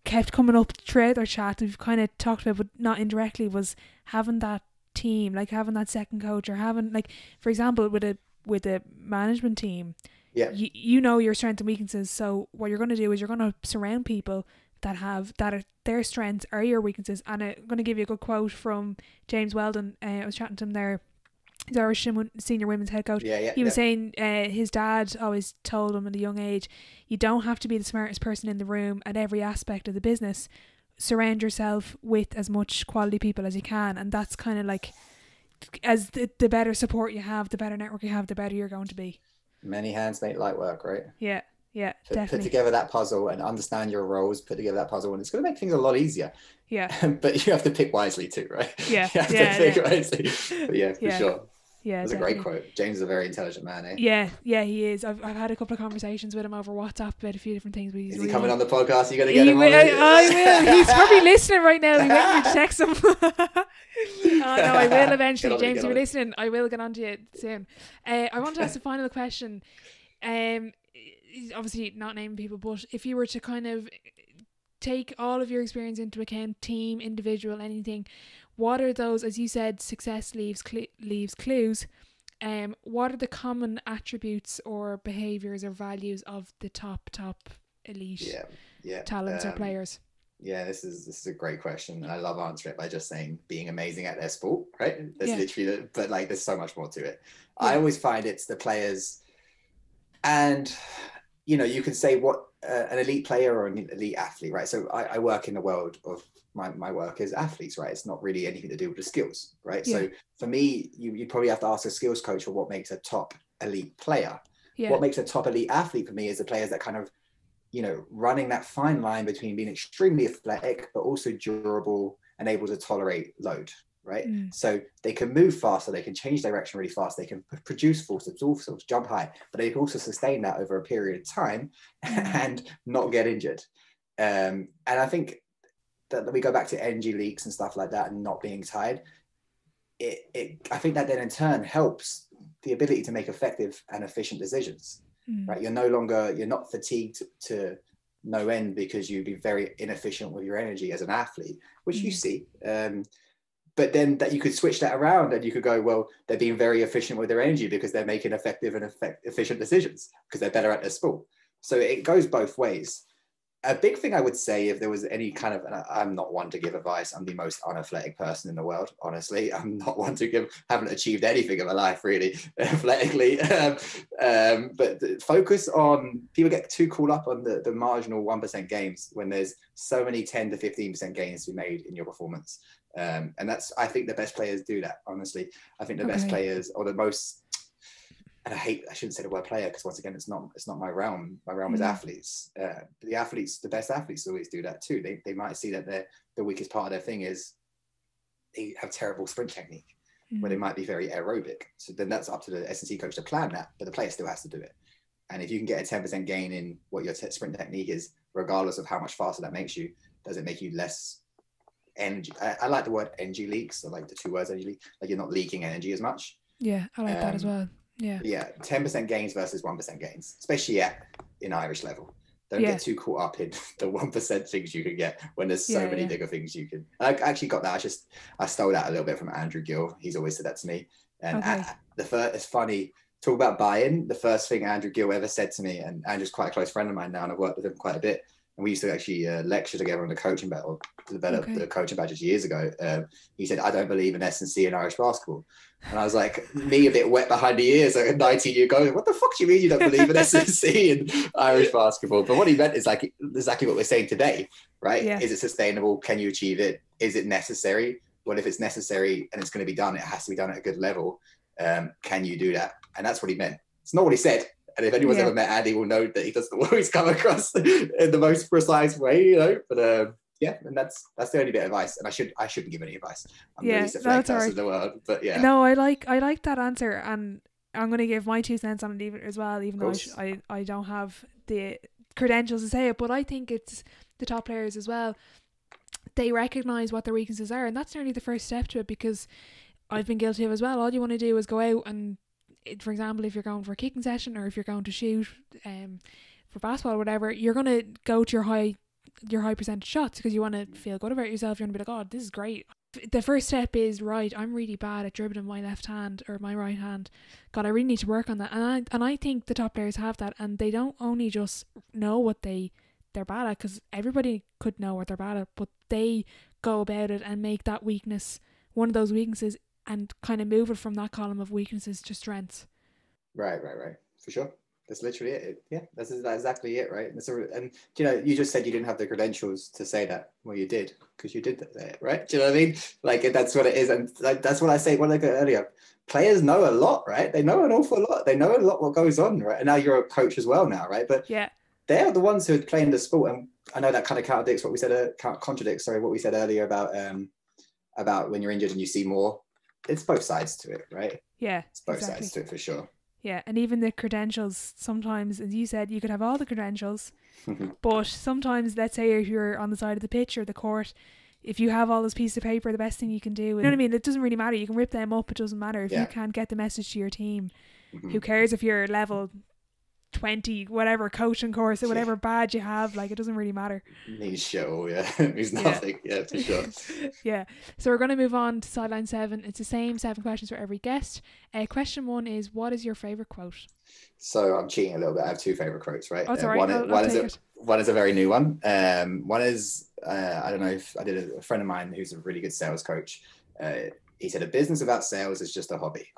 kept coming up throughout our chat, we've kind of talked about, but not indirectly, was having that team, like having that second coach, or having, like, for example, with a management team, you know your strengths and weaknesses. So what you're going to do is you're going to surround people that are their strengths are your weaknesses. And I'm going to give you a good quote from James Weldon. I was chatting to him there. He's Irish senior women's head coach. He was saying his dad always told him at a young age, you don't have to be the smartest person in the room at every aspect of the business. Surround yourself with as much quality people as you can. And that's kind of like, as the better support you have, the better network you have, the better you're going to be. Many hands make light work, right? Yeah, definitely. Put together that puzzle and understand your roles, put together that puzzle, and it's going to make things a lot easier. Yeah. But you have to pick wisely too, right? Yeah. You have to pick wisely. But for sure. Yeah, that's a great quote. James is a very intelligent man, eh? Yeah, he is. I've had a couple of conversations with him over WhatsApp about a few different things. But is he coming on the podcast? You're going to get him on? I will. He's probably listening right now. He's waiting for me to text him. No, I will eventually. James, if you're listening, I will get on to you soon. I want to ask a final question. Obviously not naming people, but if you were to kind of take all of your experience into account, team, individual, anything, what are those, as you said, success leaves clues, what are the common attributes or behaviours or values of the top elite talents or players? Yeah, this is a great question, and I love answering it by just saying being amazing at their sport, right? That's literally but like there's so much more to it. I always find it's the players, and you can say what an elite player or an elite athlete, right? So I work in the world of my work as athletes, right? It's not really anything to do with the skills, right? So for me, you'd probably have to ask a skills coach for what makes a top elite player. What makes a top elite athlete for me is the players that kind of, running that fine line between being extremely athletic, but also durable and able to tolerate load, right? So they can move faster, they can change direction really fast, they can produce forces, also jump high, but they can also sustain that over a period of time and not get injured. And I think that we go back to energy leaks and stuff like that and not being tired. I think that then in turn helps the ability to make effective and efficient decisions, right? You're not fatigued to no end because you'd be very inefficient with your energy as an athlete, which you see. But then that you could switch that around and you could go, well, they're being very efficient with their energy because they're making effective and efficient decisions because they're better at their sport. So it goes both ways. A big thing I would say, if there was any kind of, and I'm not one to give advice, I'm the most unathletic person in the world, honestly. I'm not one to haven't achieved anything in my life really, athletically. But focus on, people get too caught up on the marginal 1% gains when there's so many 10 to 15% gains to be made in your performance. And I think the best players do that, honestly. I think the best players, or the most, and I shouldn't say the word player because once again, it's not my realm. My realm is athletes. The best athletes always do that too. They might see that the weakest part of their thing is they have terrible sprint technique, where they might be very aerobic. So then that's up to the S&C coach to plan that, but the player still has to do it. And if you can get a 10% gain in what your sprint technique is, regardless of how much faster that makes you, does it make you less energy? I like the word energy leaks. I like the two words energy leak. Like you're not leaking energy as much. Yeah, I like that as well. Yeah, 10% gains versus 1% gains, especially in Irish level. Don't get too caught up in the 1% things you can get when there's so many bigger things you can. I actually got that. I stole that a little bit from Andrew Gill. He's always said that to me. And Okay. it's funny, talk about buy-in. The first thing Andrew Gill ever said to me, and Andrew's quite a close friend of mine now, and I've worked with him quite a bit. And we used to actually lecture together on the coaching battle, develop Okay. the coaching badges years ago. He said, I don't believe in S&C in Irish basketball. And I was like, me a bit wet behind the ears, like a 19-year old, what the fuck do you mean you don't believe in S&C in Irish basketball? But what he meant is like exactly what we're saying today, right? Yeah. Is it sustainable? Can you achieve it? Is it necessary? Well, if it's necessary and it's going to be done, it has to be done at a good level. Can you do that? And that's what he meant. It's not what he said. And if anyone's ever met Andy, will know that he doesn't always come across in the most precise way, you know. But yeah, and that's the only bit of advice. And I shouldn't give any advice. I'm the least athletic person in the world. But yeah. No, I like that answer, and I'm going to give my 2 cents on it as well, even though I don't have the credentials to say it. But I think it's the top players as well. They recognise what their weaknesses are, and that's nearly the first step to it, because I've been guilty of as well. All you want to do is go out and, for example, if you're going for a kicking session or if you're going to shoot for basketball or whatever, you're going to go to your high percentage shots because you want to feel good about yourself. You want to be like, oh, this is great. The first step is, right, I'm really bad at dribbling my left hand or my right hand. God, I really need to work on that. And I think the top players have that, and they don't only just know what they're bad at, because everybody could know what they're bad at, but they go about it and make that weakness one of those weaknesses and kind of move it from that column of weaknesses to strengths. Right. For sure. That's literally it. Yeah, that's exactly it, right? And you know, you just said you didn't have the credentials to say that. Well, you did, because you did that, right? Do you know what I mean? Like, that's what it is. And like, that's what I say when I go earlier. Players know a lot, right? They know an awful lot. They know a lot what goes on, right? And now you're a coach as well now, right? But yeah, they're the ones who are playing the sport. And I know that kind of contradicts what we said earlier about when you're injured and you see more. It's both sides to it, right? Yeah, it's both sides to it for sure. Yeah, and even the credentials, sometimes, as you said, you could have all the credentials, but sometimes, let's say if you're on the side of the pitch or the court, if you have all those pieces of paper, the best thing you can do, you know what I mean? It doesn't really matter. You can rip them up. It doesn't matter. If you can't get the message to your team, who cares if you're level 20, whatever coaching course or whatever badge you have, like, it doesn't really matter. Means shit all, means nothing, for sure. Yeah. So we're going to move on to sideline 7. It's the same 7 questions for every guest. Question 1 is, what is your favourite quote? So I'm cheating a little bit. I have 2 favourite quotes, right? Oh, it's all right. One is a very new one. One is, I don't know if I did a friend of mine who's a really good sales coach. He said, a business without sales is just a hobby.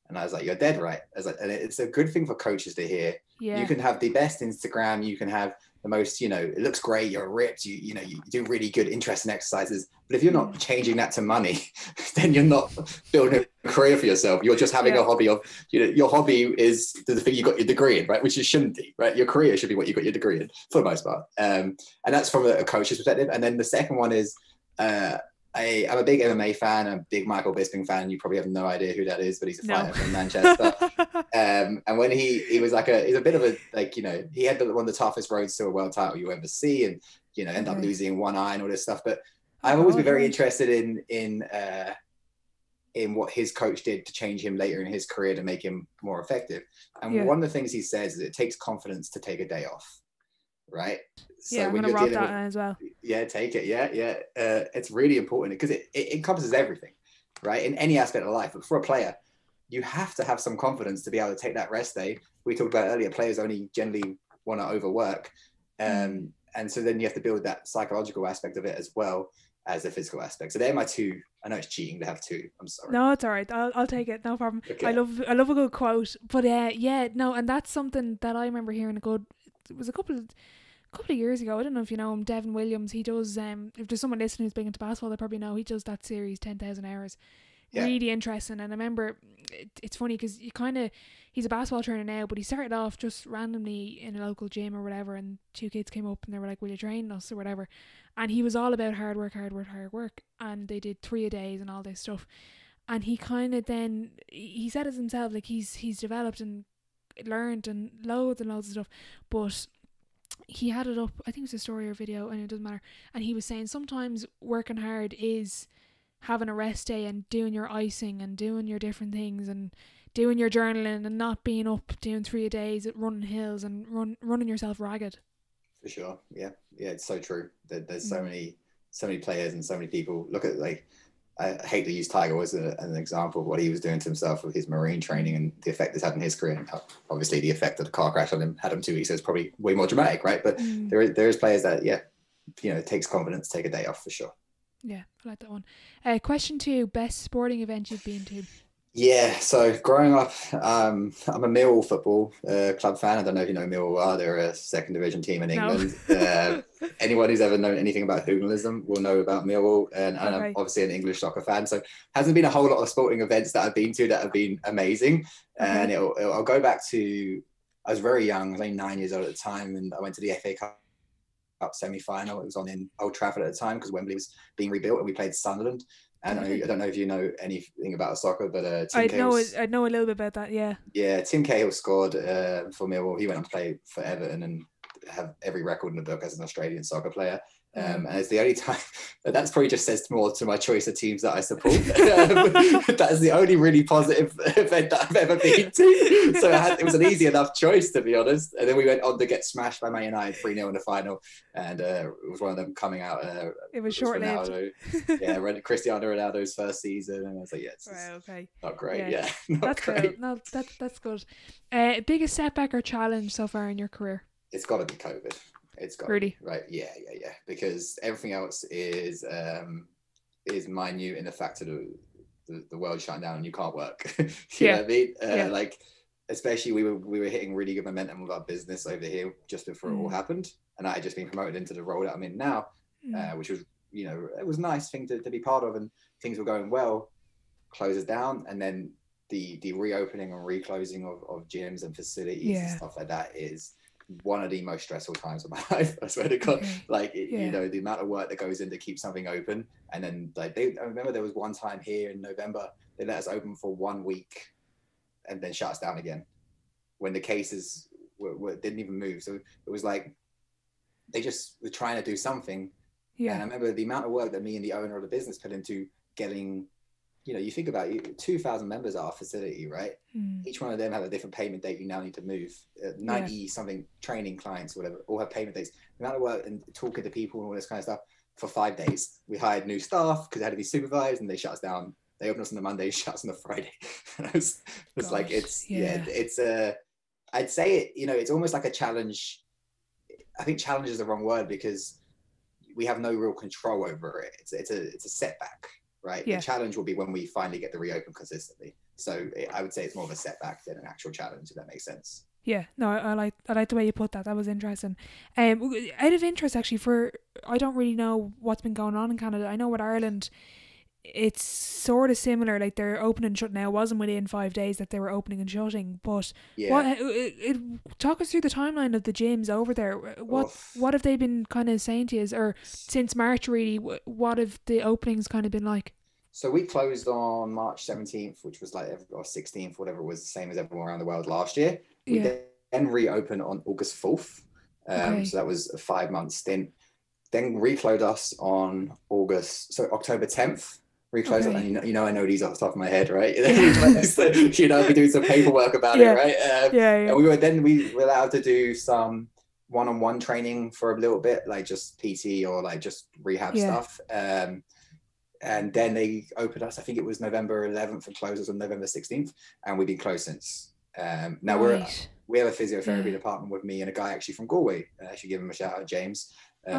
And I was like, you're dead right. I was like, and it's a good thing for coaches to hear. Yeah. You can have the best Instagram. You can have the most, it looks great. You're ripped. You do really good, interesting exercises. But if you're not changing that to money, then you're not building a career for yourself. You're just having a hobby of, your hobby is the thing you got your degree in, right? Which it shouldn't be, right? Your career should be what you got your degree in for the most part. And that's from a coach's perspective. And then the second one is, I'm a big MMA fan, a big Michael Bisping fan. You probably have no idea who that is, but he's a fighter from Manchester. And when he was he's a bit of a, he had one of the toughest roads to a world title you ever see, and end up losing one eye and all this stuff. But I've always been very interested in what his coach did to change him later in his career to make him more effective. And one of the things he says is it takes confidence to take a day off, right? So I'm going to rock that as well. Yeah, take it. Yeah. It's really important because it encompasses everything, right? In any aspect of life. But for a player, you have to have some confidence to be able to take that rest day. We talked about earlier, players only generally want to overwork. And so then you have to build that psychological aspect of it as well as the physical aspect. So they're my 2. I know it's cheating to have 2. I'm sorry. No, it's all right. I'll take it. No problem. Okay. I love a good quote. But and that's something that I remember hearing it was a couple of years ago. I don't know if you know him, Devin Williams. He does if there's someone listening who's big into basketball, they probably know he does that series 10,000 hours. Really interesting. And I remember it's funny because he's a basketball trainer now, but he started off just randomly in a local gym or whatever, and 2 kids came up and they were like, will you train us or whatever, and he was all about hard work, and they did 3 a days and all this stuff. And he then he said it himself, like he's developed and learned and loads of stuff, but he had it up, I think it was a story or video, and it doesn't matter, and he was saying sometimes working hard is having a rest day and doing your icing and doing your different things and doing your journaling and not being up doing 3 a days at running hills and running yourself ragged. For sure. Yeah, it's so true. There's so many players and so many people. Look at I hate to use Tiger as an example of what he was doing to himself with his marine training and the effect it's had on his career. And obviously, the effect of the car crash on him had him 2 weeks. So it's probably way more dramatic, right? But there is players that, it takes confidence to take a day off for sure. Yeah, I like that one. Question 2, best sporting event you've been to? Yeah, so growing up, I'm a Millwall football club fan. I don't know if you know Millwall. They're a second division team in England. No. Anyone who's ever known anything about hooliganism will know about Millwall. And I'm obviously an English soccer fan. So hasn't been a whole lot of sporting events that I've been to that have been amazing. And I'll go back to, I was very young, I was only 9 years old at the time. And I went to the FA Cup semi-final. It was on in Old Trafford at the time because Wembley was being rebuilt and we played Sunderland. And I don't know if you know anything about soccer, but I know a little bit about that. Yeah, Tim Cahill scored for Millwall. He went on to play for Everton and have every record in the book as an Australian soccer player. And it's the only time, that's probably just says more to my choice of teams that I support. That is the only really positive event that I've ever been to. So it was an easy enough choice, to be honest. And then we went on to get smashed by Man United 3-0 in the final. And it was one of them coming out. It was short-lived. Cristiano Ronaldo's first season. And I was like, it's not great. That's great. Good. No, that's good. Biggest setback or challenge so far in your career? It's got to be COVID. It's got really right, yeah. Because everything else is minute in the fact of the world shutting down and you can't work. You know what I mean? Like, especially we were hitting really good momentum with our business over here just before it all happened, and I had just been promoted into the role that I'm in now, which was it was a nice thing to be part of, and things were going well. Closes down, and then the reopening and reclosing of gyms and facilities and stuff like that is one of the most stressful times of my life. I swear to God. Like, the amount of work that goes in to keep something open. And then I remember there was one time here in November, they let us open for 1 week and then shut us down again when the cases didn't even move. So it was like, they just were trying to do something. And I remember the amount of work that me and the owner of the business put into getting, you think about it, 2,000 members at our facility, right? Each one of them have a different payment date you now need to move. 90 something training clients, whatever, all have payment dates. The amount of work and talking to people and all this kind of stuff for 5 days. We hired new staff because they had to be supervised, and they shut us down. They opened us on the Monday, shut us on the Friday. It's like, I'd say it's almost like a challenge. I think challenge is the wrong word because we have no real control over it. It's a setback. Right. The challenge will be when we finally get to reopen consistently. So I would say it's more of a setback than an actual challenge, if that makes sense. Yeah, no, I like the way you put that. That was interesting. Out of interest, actually, I don't really know what's been going on in Canada. I know with Ireland, it's sort of similar. Like, they're opening and shutting now. It wasn't within 5 days that they were opening and shutting. But talk us through the timeline of the gyms over there. What have they been kind of saying to you? Or since March, really, what have the openings kind of been like? So we closed on March 17th, which was or 16th, whatever it was, the same as everyone around the world last year. We then reopened on August 4th. So that was a 5-month stint. Then reclosed us on October 10th. Reclose it, and I know these off the top of my head, right? We do some paperwork about it, right? And we were allowed to do some one-on-one training for a little bit, like just PT or like just rehab stuff. And then they opened us, I think it was November 11th, and closed us on November 16th, and we've been closed since. Now we have a physiotherapy department with me and a guy actually from Galway. I should give him a shout out, James.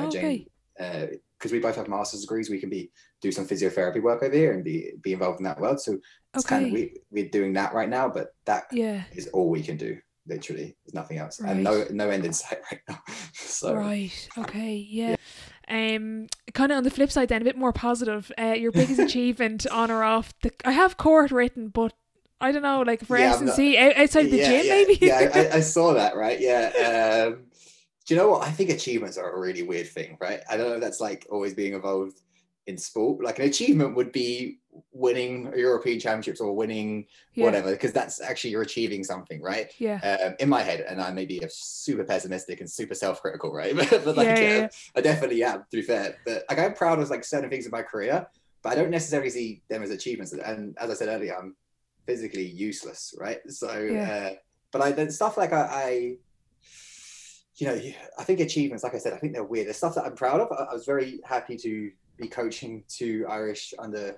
James, because we both have master's degrees, we can do some physiotherapy work over here and be involved in that world. So it's kind of we're doing that right now, but that is all we can do. Literally, there's nothing else, and no end in sight right now. So kind of on the flip side, then a bit more positive. Your biggest achievement on or off? I have court written, but I don't know, like for S&C outside the gym, maybe. I saw that. Right? Yeah. Do you know what? I think achievements are a really weird thing, right? I don't know if that's like always being involved in sport. Like, an achievement would be winning European championships or winning whatever, because that's actually, you're achieving something, right? In my head, and I may be super pessimistic and super self-critical, right? but I definitely am, to be fair. But like, I'm proud of like certain things in my career, but I don't necessarily see them as achievements. And as I said earlier, I'm physically useless, right? So but the stuff like I think achievements, like I said, I think they're weird. The stuff that I'm proud of, I was very happy to be coaching 2 Irish Underage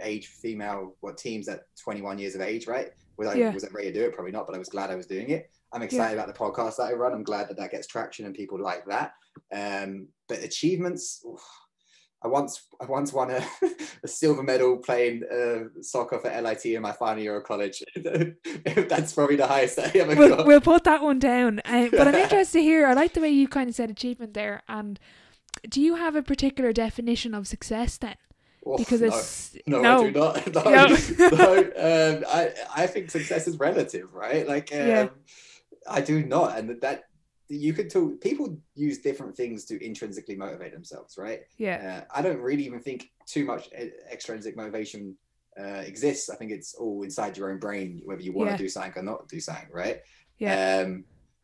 age female teams at 21 years of age, right? Was I ready to do it? Probably not, but I was glad I was doing it. I'm excited about the podcast that I run. I'm glad that gets traction and people like that. But achievements, I once won a silver medal playing soccer for LIT in my final year of college. That's probably the highest I ever got. We'll put that one down. But I'm interested to hear, I like the way you kind of said achievement there. And do you have a particular definition of success then? Oh, because it's no, I do not. No. I think success is relative, right? Like I do not, and that you could talk. People use different things to intrinsically motivate themselves, right? I don't really even think too much extrinsic motivation exists. I think it's all inside your own brain, whether you want to do something or not do something, right?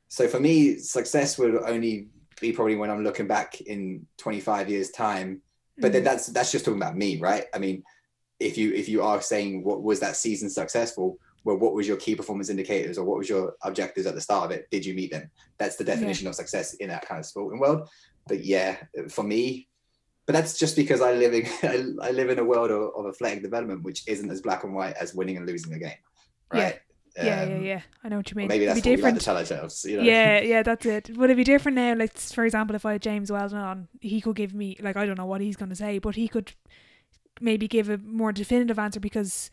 So for me, success would only be probably when I'm looking back in 25 years time. But then that's just talking about me, right? I mean, if you are saying what was that season successful, well, what was your key performance indicators, or what was your objectives at the start of it? Did you meet them? That's the definition of success in that kind of sporting world. But for me, but that's just because I live in a world of athletic development, which isn't as black and white as winning and losing a game, right? I know what you mean. Maybe that's what we like to tell ourselves, you know? Yeah, that's it. Would it be different now? Like, for example, if I had James Weldon on, he could give me, like, I don't know what he's going to say, but he could maybe give a more definitive answer because,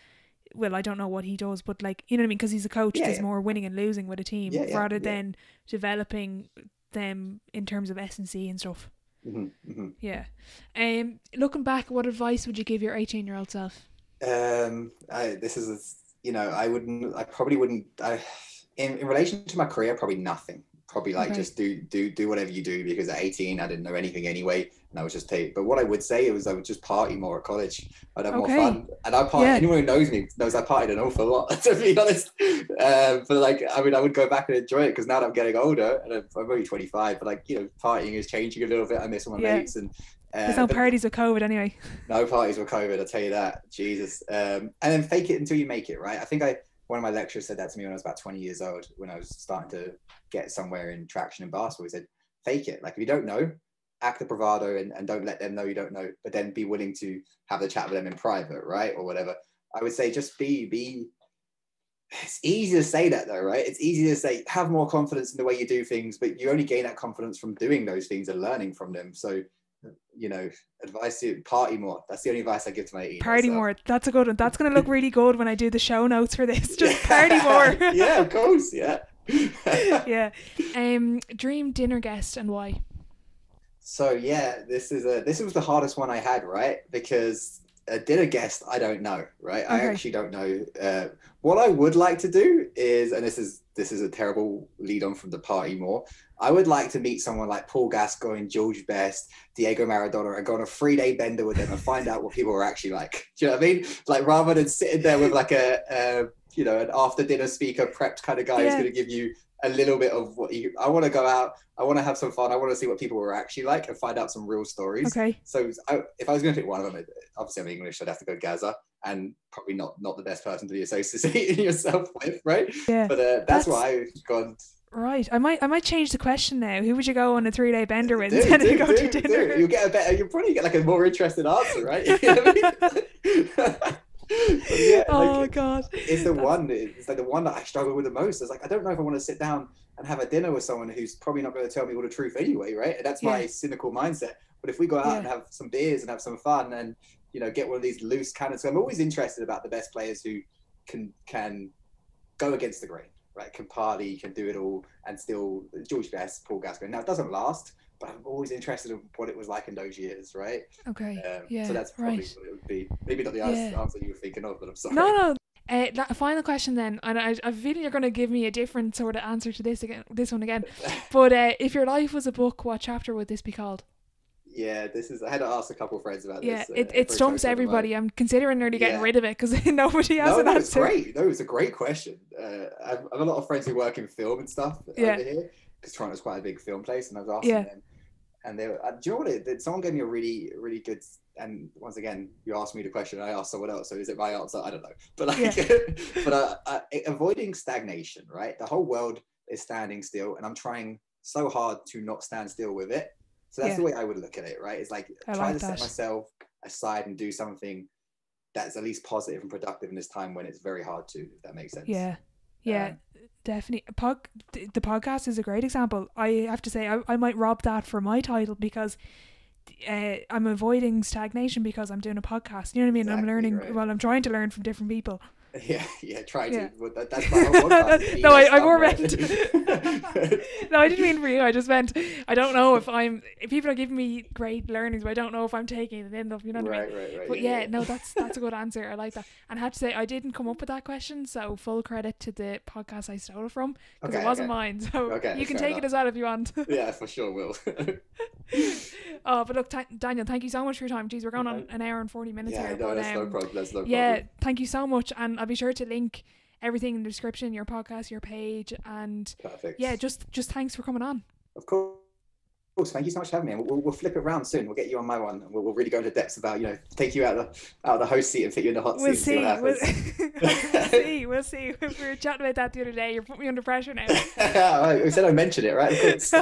well, I don't know what he does, but, like, you know what I mean? Because he's a coach, there's more winning and losing with a team rather than developing them in terms of S&C and stuff. Looking back, what advice would you give your 18-year-old self? I probably wouldn't, in relation to my career, probably nothing. Probably just do whatever you do, because at 18 I didn't know anything anyway, and I was just but what I would say was I would just party more at college. I'd have more fun, and I party. Anyone who knows me knows I partied an awful lot, to be honest. But like, I mean, I would go back and enjoy it, because now that I'm getting older and I'm only 25, but like, you know, partying is changing a little bit. I miss all my mates, and there's no parties with COVID anyway. No parties with COVID, I'll tell you that. Jesus. And then fake it until you make it, right? I think one of my lecturers said that to me when I was about 20 years old, when I was starting to get somewhere in traction in basketball. He said, fake it. Like, if you don't know, act the bravado and don't let them know you don't know, but then be willing to have the chat with them in private, right? Or whatever. I would say just be, it's easy to say that though, right? It's easy to say, have more confidence in the way you do things, but you only gain that confidence from doing those things and learning from them. So, you know, advice to party more. That's the only advice I give to my 18. Party more. That's a good one. That's going to look really good when I do the show notes for this. Just party more. Yeah, of course. Yeah. Dream dinner guest and why? So this was the hardest one I had, right? Because a dinner guest, I don't know, right? Okay. I actually don't know. What I would like to do is, and this is a terrible lead on from the party more, I would like to meet someone like Paul Gascoigne, George Best, Diego Maradona, and go on a 3-day bender with them and find out what people are actually like. Do you know what I mean? Like, rather than sitting there with like an after dinner speaker prepped kind of guy who's going to give you a little bit of I want to go out, I want to have some fun, I want to see what people are actually like and find out some real stories. Okay. So if I was going to pick one of them, obviously I'm English, so I'd have to go Gaza, and probably not the best person to be associating yourself with, right? Yeah. But that's why I've gone. Right. I might change the question now. Who would you go on a 3-day bender with instead of go to dinner? You'll probably get like a more interesting answer, right? You know what I mean? God. It's like the one that I struggle with the most. It's like, I don't know if I want to sit down and have a dinner with someone who's probably not going to tell me all the truth anyway, right? And that's my cynical mindset. But if we go out and have some beers and have some fun and, you know, get one of these loose cannons. So I'm always interested about the best players who can go against the grain, right? Can party, can do it all, and still George Best, Paul Gascoigne. Now, it doesn't last, but I'm always interested in what it was like in those years, right? Okay. So that's probably what it would be. Maybe not the answer you were thinking of, but I'm sorry. No. A final question then, and I have a feeling you're going to give me a different sort of answer to this one again. But if your life was a book, what chapter would this be called? Yeah, I had to ask a couple of friends about this. It stumps everybody. I'm considering nearly getting rid of it because nobody has an answer. It's great. No, it's a great question. I have a lot of friends who work in film and stuff over here, because Toronto's quite a big film place, and I was asking them, and they were, do you know what someone gave me a really, really good, and once again, you asked me the question, I asked someone else, so is it my answer? I don't know. But avoiding stagnation, right? The whole world is standing still, and I'm trying so hard to not stand still with it. So that's the way I would look at it, right? It's like, try to set myself aside and do something that's at least positive and productive in this time when it's very hard to, if that makes sense. Yeah, definitely. The podcast is a great example. I have to say, I might rob that for my title, because I'm avoiding stagnation because I'm doing a podcast. You know what I mean? Exactly, I'm learning, right. well, I'm trying to learn from different people. Try to. Well, that's my whole podcast. No, I more meant. No, I didn't mean for you. I just meant, I don't know if people are giving me great learnings, but I don't know if I'm taking it in. You know what I mean? Right. But no, that's a good answer. I like that. And I have to say, I didn't come up with that question, so full credit to the podcast I stole it from, because it wasn't mine. So you can take it as well if you want. Yeah, for sure, will. Oh, but look, Daniel, thank you so much for your time. Jeez, we're going on an hour and 40 minutes here. No, that's no problem. Yeah, thank you so much, and I'll be sure to link everything in the description, your podcast, your page, and perfect. Yeah, just thanks for coming on. Of course, thank you so much for having me. We'll flip it around soon. We'll get you on my one, and we'll really go into depths about, take you out of the host seat and fit you in the hot seat. We'll see. We'll see. We were chatting about that the other day. You're putting me under pressure now. We said I mentioned it, right? Of course.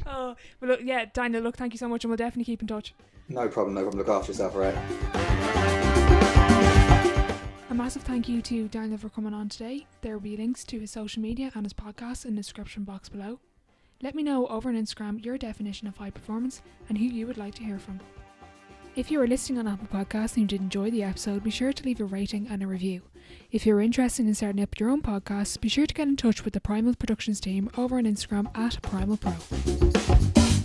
Oh, well, look, yeah, Daniel, look, thank you so much, and we'll definitely keep in touch. No problem. Look after yourself, all right? A massive thank you to Daniel for coming on today. There will be links to his social media and his podcast in the description box below. Let me know over on Instagram your definition of high performance and who you would like to hear from. If you are listening on Apple Podcasts and you did enjoy the episode, be sure to leave a rating and a review. If you're interested in starting up your own podcast, be sure to get in touch with the Primal Productions team over on Instagram @PrimalPro.